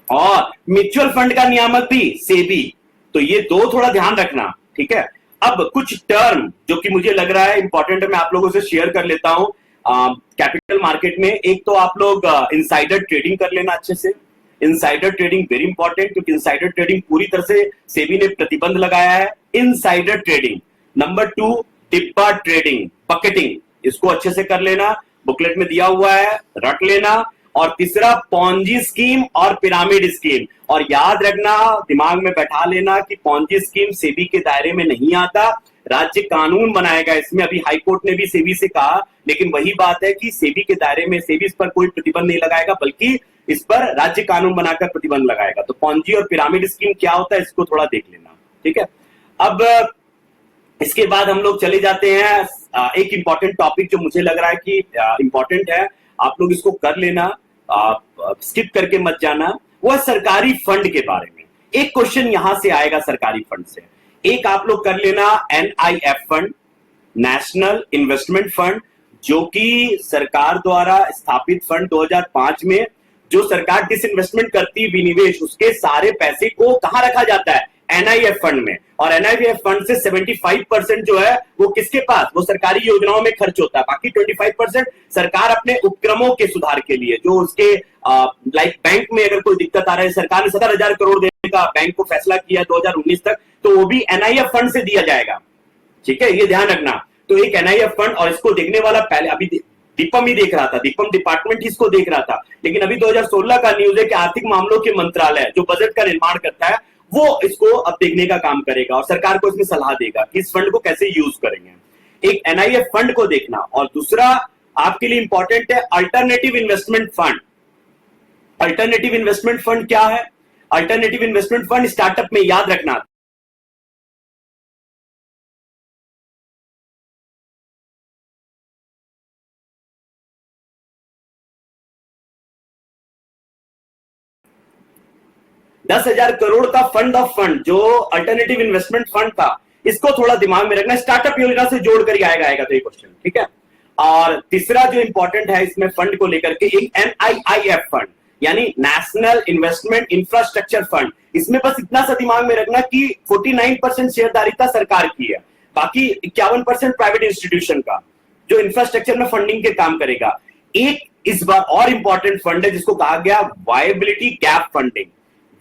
और म्यूचुअल फंड का नियामक भी सेबी। तो ये दो थोड़ा ध्यान रखना, ठीक है। अब कुछ टर्म जो कि मुझे लग रहा है इंपॉर्टेंट है, मैं आप लोगों से शेयर कर लेता हूं कैपिटल मार्केट में। एक तो आप लोग इनसाइडर ट्रेडिंग कर लेना अच्छे से। इनसाइडर ट्रेडिंग वेरी इंपॉर्टेंट क्योंकि इनसाइडर ट्रेडिंग पूरी तरह से सेबी ने प्रतिबंध लगाया है। Insider trading. नंबर 2 डिब्बा ट्रेडिंग, बकेटिंग, इसको अच्छे से कर लेना, बुकलेट में दिया हुआ है, रट लेना। और तीसरा पॉन्जी स्कीम और पिरामिड स्कीम। और याद रखना, दिमाग में बैठा लेना कि पॉन्जी स्कीम सेबी के दायरे में नहीं आता, राज्य कानून बनाएगा इसमें। अभी हाईकोर्ट ने भी सेबी से कहा, लेकिन वही बात है कि सेबी के दायरे में सेबी इस पर कोई प्रतिबंध नहीं लगाएगा, बल्कि इस पर राज्य कानून बनाकर प्रतिबंध लगाएगा। तो पॉन्जी और पिरामिड स्कीम क्या होता है इसको थोड़ा देख लेना, ठीक है। अब इसके बाद हम लोग चले जाते हैं एक इंपॉर्टेंट टॉपिक जो मुझे लग रहा है कि इंपॉर्टेंट है, आप लोग इसको कर लेना, स्किप करके मत जाना। वो है सरकारी फंड के बारे में। एक क्वेश्चन यहां से आएगा सरकारी फंड से। एक आप लोग कर लेना NIF fund, national investment fund, जो कि सरकार द्वारा स्थापित फंड 2005 में। जो सरकार डिसइन्वेस्टमेंट करती है, विनिवेश, उसके सारे पैसे को कहां रखा जाता है? एनआईएफ फंड में। और एनआईएफ फंड से 75% जो है वो किसके पास? वो सरकारी योजनाओं में खर्च होता है। बाकी 25% सरकार अपने उपक्रमों के सुधार के लिए, जो उसके लाइक बैंक में अगर कोई दिक्कत आ रहा है, सरकार ने 70,000 करोड़ देने का बैंक को फैसला किया 2019 तक, तो वो भी एनआईएफ फंड से दिया जाएगा, ठीक है, ये ध्यान रखना। तो एक एनआईएफ फंड, और इसको देखने वाला पहले अभी दीपम ही देख रहा था, दीपम डिपार्टमेंट ही इसको देख रहा था, लेकिन अभी 2016 का न्यूज है कि आर्थिक मामलों के मंत्रालय जो बजट का निर्माण करता है वो इसको अब देखने का काम करेगा और सरकार को इसमें सलाह देगा कि इस फंड को कैसे यूज करेंगे। एक एनआईएफ फंड को देखना। और दूसरा आपके लिए इंपॉर्टेंट है alternative investment fund. Alternative investment fund क्या है? अल्टरनेटिव इन्वेस्टमेंट फंड स्टार्टअप में, याद रखना, ₹10,000 का फंड ऑफ फंड जो अल्टरनेटिव इन्वेस्टमेंट फंड था, इसको थोड़ा दिमाग में रखना। स्टार्टअप योजना से जोड़ कर आएगा तो ये क्वेश्चन, ठीक है। और तीसरा जो इंपॉर्टेंट है इसमें फंड को लेकर के, एक एनआईआईएफ फंड यानी नेशनल इन्वेस्टमेंट इंफ्रास्ट्रक्चर फंड। इसमें बस इतना सा दिमाग में रखना कि 49% शेयरधारिता सरकार की है, बाकी 51% प्राइवेट इंस्टीट्यूशन का, जो इंफ्रास्ट्रक्चर में फंडिंग के काम करेगा। एक इस बार और इंपॉर्टेंट फंड है जिसको कहा गया वायबिलिटी गैप फंडिंग,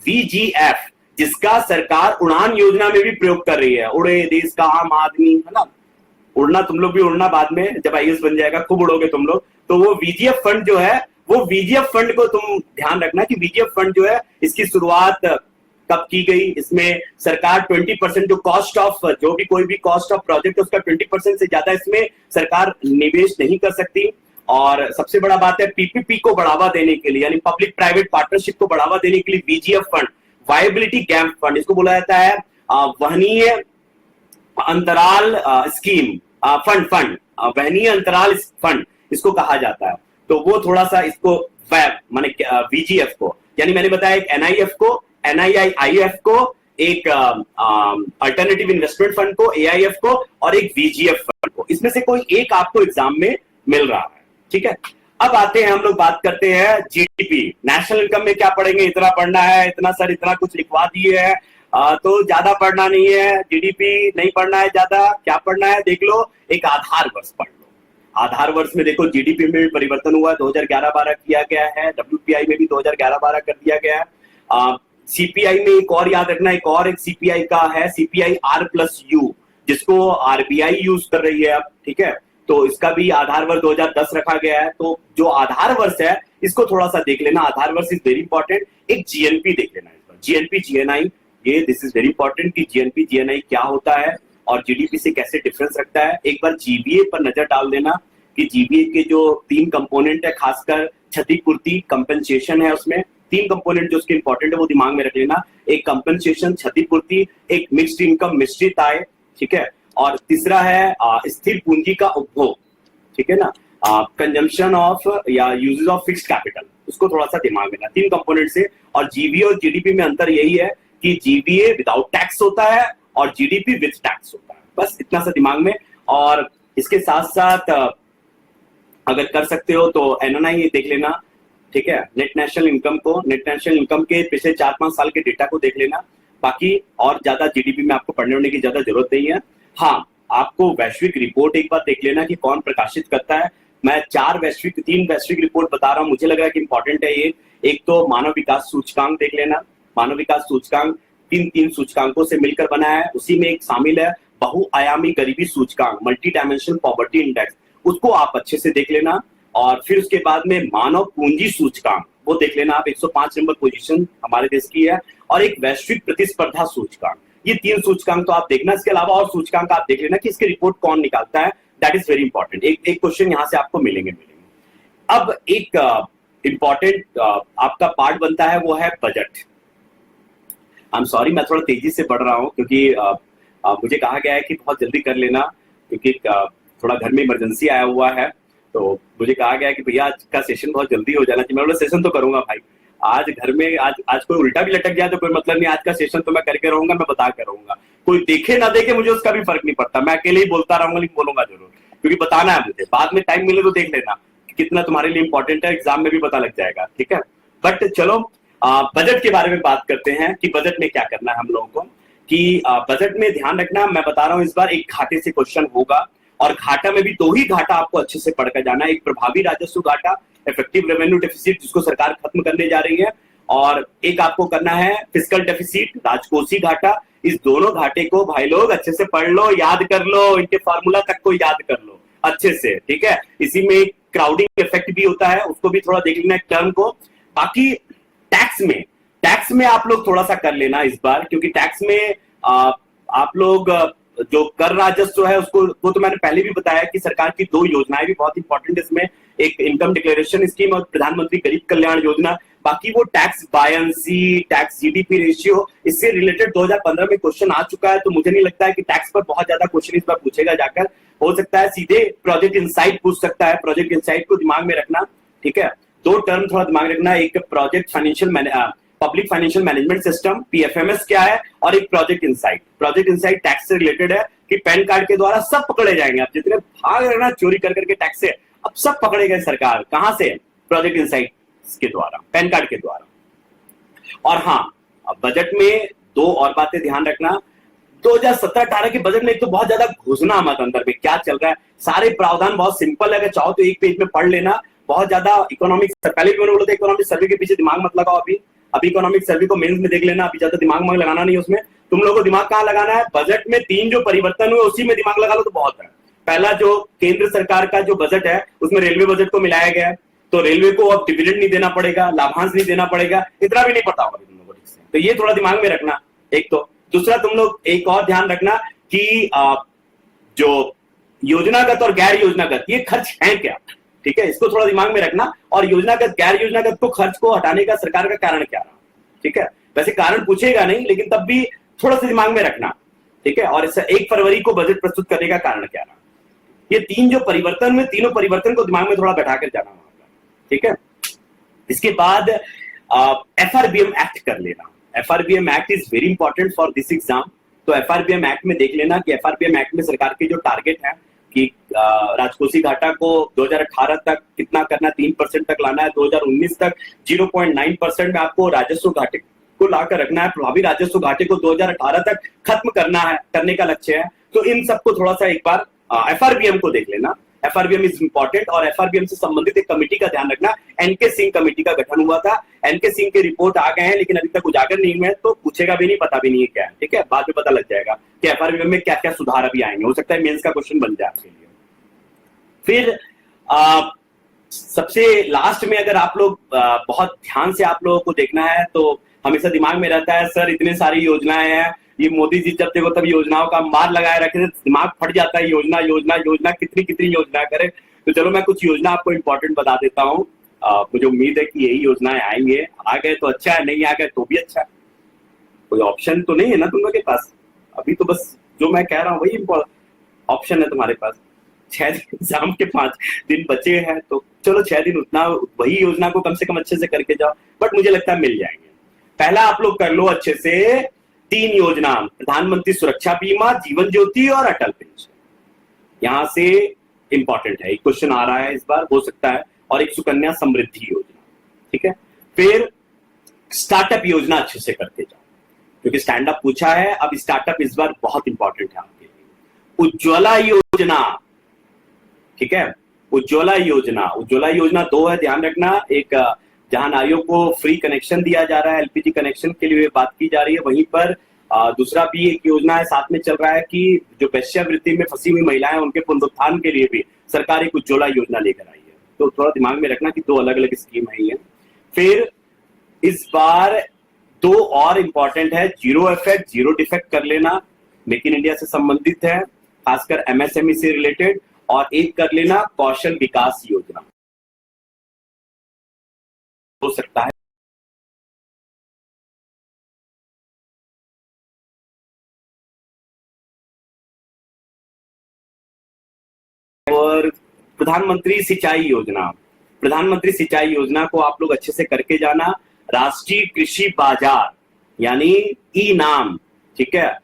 वीजीएफ, जिसका सरकार उड़ान योजना में भी प्रयोग कर रही है। उड़े देश का आम आदमी, है ना, उड़ना, तुम लोग भी उड़ना बाद में जब आईएएस बन जाएगा, खूब उड़ोगे तुम लोग। तो वो वीजीएफ फंड जो है, वो वीजीएफ फंड को तुम ध्यान रखना कि वीजीएफ फंड जो है इसकी शुरुआत कब की गई। इसमें सरकार 20% जो कॉस्ट ऑफ, जो भी कोई भी कॉस्ट ऑफ प्रोजेक्ट, उसका 20% से ज्यादा इसमें सरकार निवेश नहीं कर सकती। और सबसे बड़ा बात है पीपीपी को बढ़ावा देने के लिए, यानी पब्लिक प्राइवेट पार्टनरशिप को बढ़ावा देने के लिए VGF fund, viability gap fund, इसको बोला जाता है वहनीय अंतराल स्कीम फंड, वहनीय अंतराल फंड इसको कहा जाता है। तो वो थोड़ा सा इसको माने वीजीएफ को, यानी मैंने बताया एक एनआईएफ को, एनआईआईएफ को, एक अल्टरनेटिव इन्वेस्टमेंट फंड को, एआईएफ को, और एक वीजीएफ फंड को। इसमें से कोई एक आपको एग्जाम में मिल रहा है, ठीक है। अब आते हैं, हम लोग बात करते हैं जीडीपी। नेशनल इनकम में क्या पढ़ेंगे? इतना पढ़ना है, इतना सर इतना कुछ लिखवा दिए है, तो ज्यादा पढ़ना नहीं है। जीडीपी नहीं पढ़ना है ज्यादा, क्या पढ़ना है देख लो, एक आधार वर्ष पढ़ लो। आधार वर्ष में देखो जीडीपी में भी परिवर्तन हुआ है, 2011-12 किया गया है, डब्ल्यूपीआई में भी 2011-12 कर दिया गया है। सीपीआई में एक और याद रखना, एक सीपीआई का है, सीपीआई R+U, जिसको आरबीआई यूज कर रही है अब, ठीक है। तो इसका भी आधार वर्ष 2010 रखा गया है। तो जो आधार वर्ष है इसको थोड़ा सा देख लेना, आधार वर्ष इज वेरी इंपॉर्टेंट। एक जीएनपी देख लेना इस बार, जीएनपी जीएनआई, ये दिस इज वेरी इंपॉर्टेंट कि जीएनपी जीएनआई क्या होता है और जीडीपी से कैसे डिफरेंस रखता है। एक बार जीबीए पर नजर डाल देना कि जीबीए के जो 3 कंपोनेंट है, खासकर क्षतिपूर्ति, कंपेंसेशन है, उसमें 3 कंपोनेंट जो उसके इंपॉर्टेंट है वो दिमाग में रख लेना। एक कंपेंसेशन, क्षतिपूर्ति, एक मिक्स्ड इनकम, मिश्रित आय, ठीक है। और तीसरा है स्थिर पूंजी का उपभोग, ठीक है ना, कंजम्पशन ऑफ या यूजेस ऑफ फिक्स्ड कैपिटल, उसको थोड़ा सा दिमाग में रखना, 3 कंपोनेंट से। और जीबीए और जीडीपी में अंतर यही है कि जीबीए विदाउट टैक्स होता है और जीडीपी विद टैक्स होता है, बस इतना सा दिमाग में। और इसके साथ साथ अगर कर सकते हो तो एनएनआई देख लेना, ठीक है, नेट नेशनल इनकम को, नेट नेशनल इनकम के पिछले 4-5 साल के डेटा को देख लेना। बाकी और ज्यादा जीडीपी में आपको पढ़ने होने की ज्यादा जरूरत नहीं है। हाँ, आपको वैश्विक रिपोर्ट एक बार देख लेना कि कौन प्रकाशित करता है। मैं 3 वैश्विक रिपोर्ट बता रहा हूं, मुझे लग रहा है कि इंपॉर्टेंट है ये। एक तो मानव विकास सूचकांक देख लेना, मानव विकास सूचकांक 3 सूचकांकों से मिलकर बना है। उसी में एक शामिल है बहुआयामी गरीबी सूचकांक, मल्टी डायमेंशनल पॉवर्टी इंडेक्स, उसको आप अच्छे से देख लेना। और फिर उसके बाद में मानव पूंजी सूचकांक, वो देख लेना आप, 105 नंबर पोजीशन हमारे देश की है। और एक वैश्विक प्रतिस्पर्धा सूचकांक, ये 3 सूचकांक तो आप देखना। इसके अलावा और सूचकांक आप देख लेना कि इसके रिपोर्ट कौन निकालता है, दैट इज वेरी इंपॉर्टेंट। एक क्वेश्चन यहां से आपको मिलेंगे। अब एक इंपॉर्टेंट आपका पार्ट बनता है, वो है बजट। आई एम सॉरी, मैं थोड़ा तेजी से बढ़ रहा हूं क्योंकि मुझे कहा गया है कि बहुत जल्दी कर लेना, क्योंकि थोड़ा घर में इमरजेंसी आया हुआ है। तो मुझे कहा गया है कि भैया आज का सेशन बहुत जल्दी हो जाना चाहिए। मैं बोला सेशन तो करूंगा भाई, आज घर में आज कोई उल्टा भी लटक गया तो कोई मतलब नहीं, आज का सेशन तो मैं करके रहूंगा, मैं बता के रहूंगा। कोई देखे ना देखे मुझे उसका भी फर्क नहीं पड़ता, मैं अकेले ही बोलता रहूंगा, लेकिन बोलूंगा जरूर, क्योंकि बताना है मुझे। बाद में टाइम मिले तो देख लेना कितना तुम्हारे लिए इंपॉर्टेंट है, एग्जाम में भी पता लग जाएगा, ठीक है। बट चलो बजट के बारे में बात करते हैं कि बजट में क्या करना है हम लोगों को। कि बजट में ध्यान रखना, मैं बता रहा हूं इस बार एक घाटे से क्वेश्चन होगा, और घाटा में भी 2 ही घाटा आपको अच्छे से पढ़कर जाना है। एक प्रभावी राजस्व घाटा, इफेक्टिव रेवेन्यू डेफिसिट, जिसको सरकार खत्म करने जा रही है, और एक आपको करना है फिस्कल डेफिसिट, राजकोषीय घाटा। इस दोनों घाटे को भाई लोग अच्छे से पढ़ लो, याद कर लो, इनके फॉर्मूला तक को याद कर लो अच्छे से, ठीक है। इसी में क्राउडिंग इफेक्ट भी होता है, उसको भी थोड़ा देख लेना टर्म को। बाकी टैक्स में आप लोग थोड़ा सा कर लेना इस बार, क्योंकि टैक्स में आप लोग जो कर राजस्व है उसको, वो तो मैंने पहले भी बताया कि सरकार की 2 योजनाएं भी बहुत इंपॉर्टेंट है इसमें, एक इनकम डिक्लेरेशन स्कीम और प्रधानमंत्री गरीब कल्याण योजना। बाकी वो tax buoyancy, tax GDP ratio, इससे रिलेटेड 2015 में क्वेश्चन आ चुका है। तो मुझे नहीं लगता है कि टैक्स पर बहुत ज्यादा क्वेश्चन इस बार पूछेगा जाकर, हो सकता है सीधे प्रोजेक्ट इनसाइट पूछ सकता है। प्रोजेक्ट इनसाइट को दिमाग में रखना, ठीक है। 2 टर्म थोड़ा दिमाग रखना, एक project public financial management system, PFMS क्या है, और एक project insight. Project insight tax से रिलेटेड है कि पैन कार्ड के द्वारा सब पकड़े जाएंगे, आप जितने भाग रहे ना चोरी कर करके टैक्स से, अब सब पकड़े गए सरकार, कहां से, प्रोजेक्ट इनसाइट के द्वारा, पैन कार्ड के द्वारा। और हाँ, बजट में 2 और बातें ध्यान रखना। 2017-18 के बजट में एक तो बहुत ज्यादा घुसना मत अंदर में, क्या चल रहा है, सारे प्रावधान बहुत सिंपल है, अगर चाहो तो एक पेज में पढ़ लेना। बहुत ज्यादा इकोनॉमिक, पहले भी मैंने बोला था इकोनॉमिक सर्वे के पीछे दिमाग मत लगाओ। अभी इकोनॉमिक सर्वे को मेंस में देख लेना, अभी ज्यादा दिमाग लगाना नहीं उसमें। तुम लोगों को दिमाग कहां लगाना है, बजट में 3 जो परिवर्तन हुए उसी में दिमाग लगा लो तो बहुत है। पहला, जो केंद्र सरकार का जो बजट है उसमें रेलवे बजट को मिलाया गया है, तो रेलवे को अब डिविडेंड नहीं देना पड़ेगा, लाभांश नहीं देना पड़ेगा, इतना भी नहीं पता होगा तुम लोगों को, तो ये थोड़ा दिमाग में रखना एक तो। दूसरा, तुम लोग एक और ध्यान रखना कि जो योजनागत और गैर योजनागत ये खर्च है क्या, ठीक है, इसको थोड़ा दिमाग में रखना। और योजनागत गैर योजनागत को खर्च को हटाने का सरकार का कारण क्या रहा, ठीक है। वैसे कारण पूछेगा नहीं, लेकिन तब भी थोड़ा सा दिमाग में रखना, ठीक है। और 1 फरवरी को बजट प्रस्तुत करने का कारण क्या रहा, ये 3 जो परिवर्तन में, तीनों परिवर्तन को दिमाग में थोड़ा बैठा कर जाना, ठीक है। इसके बाद एफआरबीएम एक्ट कर लेना। FRBM act is very important for this exam. तो एफआरबीएम एक्ट में देख लेना कि एफआरबीएम एक्ट में सरकार के जो टारगेट है कि राजकोषीय घाटा को 2018 तक कितना करना है, 3% तक लाना है, 2019 तक 0.9% में आपको राजस्व घाटे को लाकर रखना है, प्रभावी राजस्व घाटे को 2018 तक खत्म करना है, करने का लक्ष्य है। तो इन सबको थोड़ा सा एक बार एफआरबीएम को देख लेना। FRBM is important. और एफआरबीएम से संबंधित एक कमेटी का ध्यान रखना, एनके सिंह कमेटी का गठन हुआ था। एनके सिंह के रिपोर्ट आ गए हैं लेकिन अभी तक उजागर नहीं हुए, तो पूछेगा भी नहीं, पता भी नहीं है क्या है, ठीक है, बाद में पता लग जाएगा कि एफआरबीएम में क्या क्या सुधार अभी आएंगे, हो सकता है मेंस का क्वेश्चन बन जाए आपके लिए। फिर सबसे लास्ट में अगर आप लोग बहुत ध्यान से आप लोगों को देखना है तो हमेशा दिमाग में रहता है सर इतने सारी योजनाएं हैं, ये मोदी जी जब देखो तब योजनाओं का मार लगाए रखे, दिमाग फट जाता है, योजना योजना योजना, कितनी कितनी योजना करें। तो चलो मैं कुछ योजना आपको इंपॉर्टेंट बता देता हूँ। मुझे उम्मीद है कि यही योजनाएं आएंगे, आ गए तो अच्छा है, नहीं आ गए तो भी अच्छा है। कोई ऑप्शन तो नहीं है ना तुम लोग के पास अभी, तो बस जो मैं कह रहा हूँ वही ऑप्शन है तुम्हारे पास। 6 दिन एग्जाम के 5 दिन बचे हैं, तो चलो 6 दिन उतना वही योजना को कम से कम अच्छे से करके जाओ, बट मुझे लगता है मिल जाएंगे। पहला आप लोग कर लो अच्छे से 3 योजना, प्रधानमंत्री सुरक्षा बीमा, जीवन ज्योति और अटल पेंशन, यहां से इंपॉर्टेंट है, एक क्वेश्चन आ रहा है इस बार, हो सकता है, और एक सुकन्या समृद्धि योजना, ठीक है। फिर स्टार्टअप योजना अच्छे से करके जाओ, क्योंकि स्टैंड अप पूछा है, अब स्टार्टअप इस बार बहुत इंपॉर्टेंट है आपके लिए। उज्ज्वला योजना, ठीक है, उज्ज्वला योजना 2 है, ध्यान रखना। एक जहां नारियों को फ्री कनेक्शन दिया जा रहा है, एलपीजी कनेक्शन के लिए बात की जा रही है, वहीं पर दूसरा भी एक योजना है साथ में चल रहा है कि जो वेश्यावृत्ति में फंसी हुई महिलाएं उनके पुनरुत्थान के लिए भी सरकार एक उज्ज्वला योजना लेकर आई है, तो थोड़ा दिमाग में रखना कि 2 अलग अलग स्कीम है ये। फिर इस बार 2 और इंपॉर्टेंट है, जीरो इफेक्ट जीरो डिफेक्ट कर लेना, मेक इन इंडिया से संबंधित है, खासकर एमएसएमई से रिलेटेड, और एक कर लेना कौशल विकास योजना, हो सकता है। और प्रधानमंत्री सिंचाई योजना को आप लोग अच्छे से करके जाना। राष्ट्रीय कृषि बाजार यानी ई नाम, ठीक है,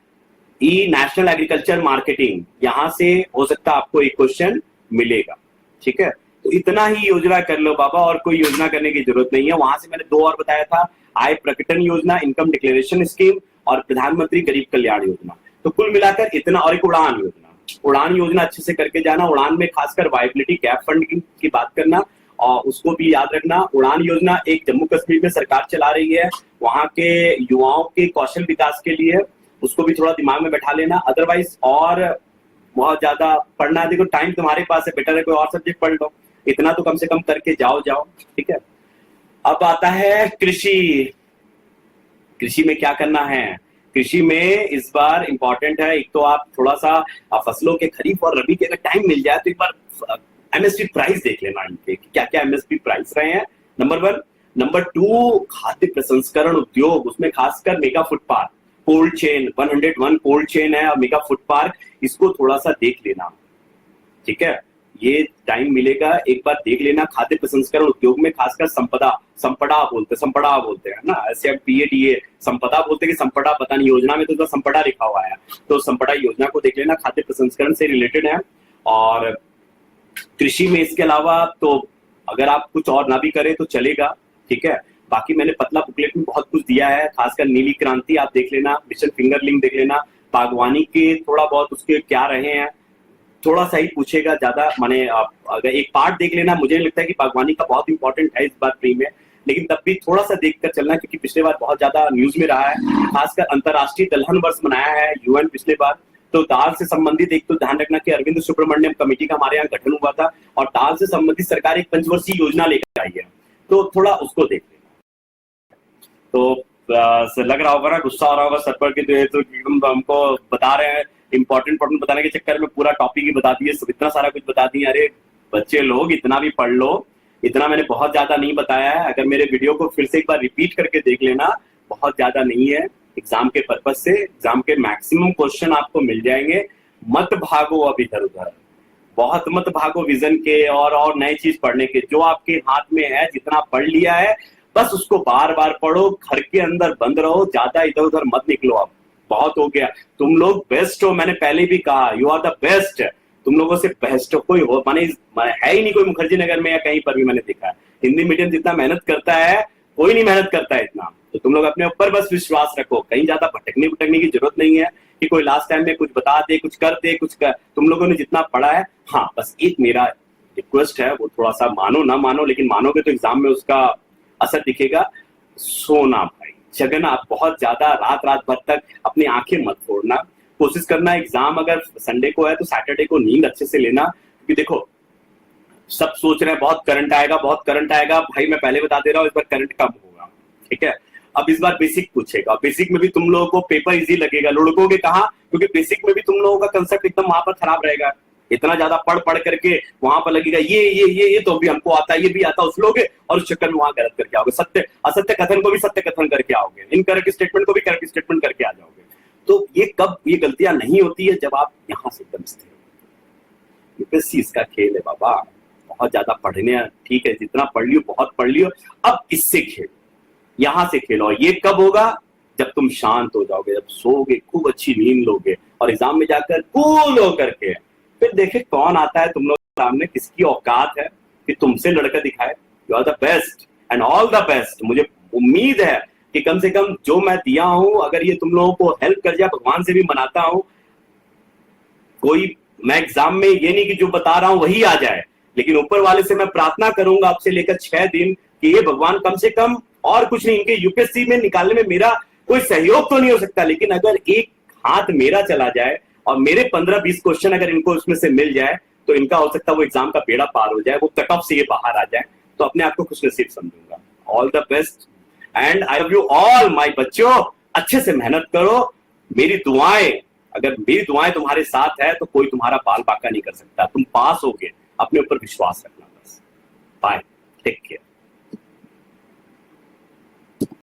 ई नेशनल एग्रीकल्चर मार्केटिंग, यहां से हो सकता है आपको एक क्वेश्चन मिलेगा, ठीक है। तो इतना ही योजना कर लो बाबा, और कोई योजना करने की जरूरत नहीं है। वहां से मैंने 2 और बताया था, आय प्रकटन योजना, इनकम डिक्लेरेशन स्कीम, और प्रधानमंत्री गरीब कल्याण योजना। तो कुल मिलाकर इतना, और एक उड़ान योजना अच्छे से करके जाना। उड़ान में खासकर वायबिलिटी गैप फंड की बात करना, और उसको भी याद रखना। उड़ान योजना एक जम्मू कश्मीर में सरकार चला रही है, वहां के युवाओं के कौशल विकास के लिए, उसको भी थोड़ा दिमाग में बैठा लेना। अदरवाइज और बहुत ज्यादा पढ़ना, देखो टाइम तुम्हारे पास है, बेटर है कोई और सब्जेक्ट पढ़ लो, इतना तो कम से कम करके जाओ, ठीक है। अब आता है कृषि में क्या करना है। कृषि में इस बार इंपॉर्टेंट है, एक तो आप थोड़ा सा फसलों के खरीफ और रबी के अगर टाइम मिल जाए तो एक बार एमएसपी प्राइस देख लेना, इनके क्या क्या एमएसपी प्राइस रहे हैं, नंबर 1। नंबर 2, खाद्य प्रसंस्करण उद्योग, उसमें खासकर mega food park, cold chain, 101 cold chain है और मेगा फूड पार्क, इसको थोड़ा सा देख लेना, ठीक है। ये टाइम मिलेगा, एक बार देख लेना। खाद्य प्रसंस्करण उद्योग में खासकर संपदा बोलते हैं ना, ऐसे पीएडीए संपदा बोलते हैं कि संपदा, पता नहीं, योजना में तो संपदा लिखा हुआ है, तो संपदा योजना को देख लेना, खाद्य प्रसंस्करण से रिलेटेड है। और कृषि में इसके अलावा तो अगर आप कुछ और ना भी करें तो चलेगा, ठीक है। बाकी मैंने पतला बुकलेट में बहुत कुछ दिया है, खासकर नीली क्रांति आप देख लेना, मिशन फिंगरलिंग देख लेना, बागवानी के थोड़ा बहुत उसके क्या रहे हैं, थोड़ा सा ही पूछेगा, ज्यादा माने अगर एक पार्ट देख लेना। मुझे नहीं लगता है कि बागवानी का बहुत इंपॉर्टेंट है इस बार प्री में, लेकिन तब भी थोड़ा सा देखकर चलना, क्योंकि पिछले बार बहुत ज्यादा न्यूज में रहा है। खासकर अंतरराष्ट्रीय दलहन वर्ष मनाया है यूएन पिछले बार, तो दाल से संबंधित एक तो ध्यान रखना कि अरविंद सुब्रमण्यम कमेटी का हमारे यहाँ गठन हुआ था, और दाल से संबंधित सरकार एक पंचवर्षीय योजना लेकर आई है, तो थोड़ा उसको देख लेना। तो लग रहा होगा ना, गुस्सा आ रहा होगा सर पर कि तो एकदम हमको बता रहे हैं, इंपॉर्टेंट बताने के चक्कर में पूरा टॉपिक ही बता दिए, इतना सारा कुछ बता दिए। अरे बच्चे लोग, इतना भी पढ़ लो, इतना मैंने बहुत ज्यादा नहीं बताया है। अगर मेरे वीडियो को फिर से एक बार रिपीट करके देख लेना, बहुत ज्यादा नहीं है। एग्जाम के पर्पज से एग्जाम के मैक्सिमम क्वेश्चन आपको मिल जाएंगे। मत भागो अब इधर उधर, बहुत मत भागो विजन के और नई चीज पढ़ने के। जो आपके हाथ में है, जितना पढ़ लिया है, बस उसको बार बार पढ़ो, घर के अंदर बंद रहो, ज्यादा इधर उधर मत निकलो। अब बहुत हो गया, तुम लोग बेस्ट हो, मैंने पहले भी कहा, यू आर द बेस्ट। तुम लोगों से बेस्ट कोई हो माने है ही नहीं कोई मुखर्जी नगर में या कहीं पर भी मैंने देखा है। हिंदी मीडियम जितना मेहनत करता है, कोई नहीं मेहनत करता है इतना। तो तुम लोग अपने ऊपर बस विश्वास रखो, कहीं ज्यादा भटकने की जरूरत नहीं है कि कोई लास्ट टाइम में कुछ बता दे, कुछ कर दे, तुम लोगों ने जितना पढ़ा है। हाँ, बस एक मेरा रिक्वेस्ट है, वो थोड़ा सा मानो ना मानो, लेकिन मानोगे तो एग्जाम में उसका असर दिखेगा। सोना भाई, जगना, बहुत ज्यादा रात रात भर तक अपनी आंखें मत फोड़ना। कोशिश करना एग्जाम अगर संडे को है तो सैटरडे को नींद अच्छे से लेना, क्योंकि देखो सब सोच रहे हैं बहुत करंट आएगा, बहुत करंट आएगा। भाई मैं पहले बता दे रहा हूँ, इस बार करंट कम होगा, ठीक है। अब इस बार बेसिक पूछेगा, बेसिक में भी तुम लोगों को पेपर इजी लगेगा, लुढ़कोगे कहाँ, क्योंकि बेसिक में भी तुम लोगों का कंसेप्ट एकदम वहां पर खराब रहेगा। इतना ज्यादा पढ़ पढ़ करके वहां पर लगेगा ये तो भी हमको आता है, ये भी आता है, उसलोगे और उस चक्कर में वहां गलत करके आओगे, सत्य असत्य कथन को भी सत्य कथन करके आओगे, इनकरेक्ट स्टेटमेंट को भी करेक्ट स्टेटमेंट करके आ जाओगे। तो ये कब ये गलतियां नहीं होती है, जब आप यहां से एकदम स्थिर हो। यूपीएससी इसका खेल है बाबा, बहुत ज्यादा पढ़ने, ठीक है जितना पढ़ लियो बहुत पढ़ लियो, अब इससे खेलो, यहां से खेलो। ये कब होगा, जब तुम शांत हो जाओगे, जब सोओगे, खूब अच्छी नींद लोगे और एग्जाम में जाकर कूल होकर के फिर देखे कौन आता है तुम लोग सामने, किसकी औकात है कि तुमसे लड़का दिखाए। You are the best and all the best. मुझे उम्मीद है कि कम से कम जो मैं दिया हूं, अगर ये तुम लोगों को हेल्प कर जाए, भगवान से भी मनाता हूं, कोई मैं एग्जाम में ये नहीं कि जो बता रहा हूं वही आ जाए, लेकिन ऊपर वाले से मैं प्रार्थना करूंगा आपसे लेकर 6 दिन कि ये भगवान कम से कम, और कुछ नहीं, इनके यूपीएससी में निकालने में मेरा कोई सहयोग तो नहीं हो सकता, लेकिन अगर एक हाथ मेरा चला जाए और मेरे 15-20 क्वेश्चन अगर इनको उसमें से मिल जाए तो इनका हो सकता है वो एग्जाम का बेड़ा पार हो जाए, वो कट ऑफ से ये बाहर आ जाए, तो अपने आप को खुश नसीब समझूंगा। All the best and I love you all my बच्चों। अच्छे से मेहनत करो, मेरी दुआएं, अगर मेरी दुआएं तुम्हारे साथ है तो कोई तुम्हारा बाल बांका नहीं कर सकता, तुम पास होगे, अपने ऊपर विश्वास रखना बस। Bye, take care.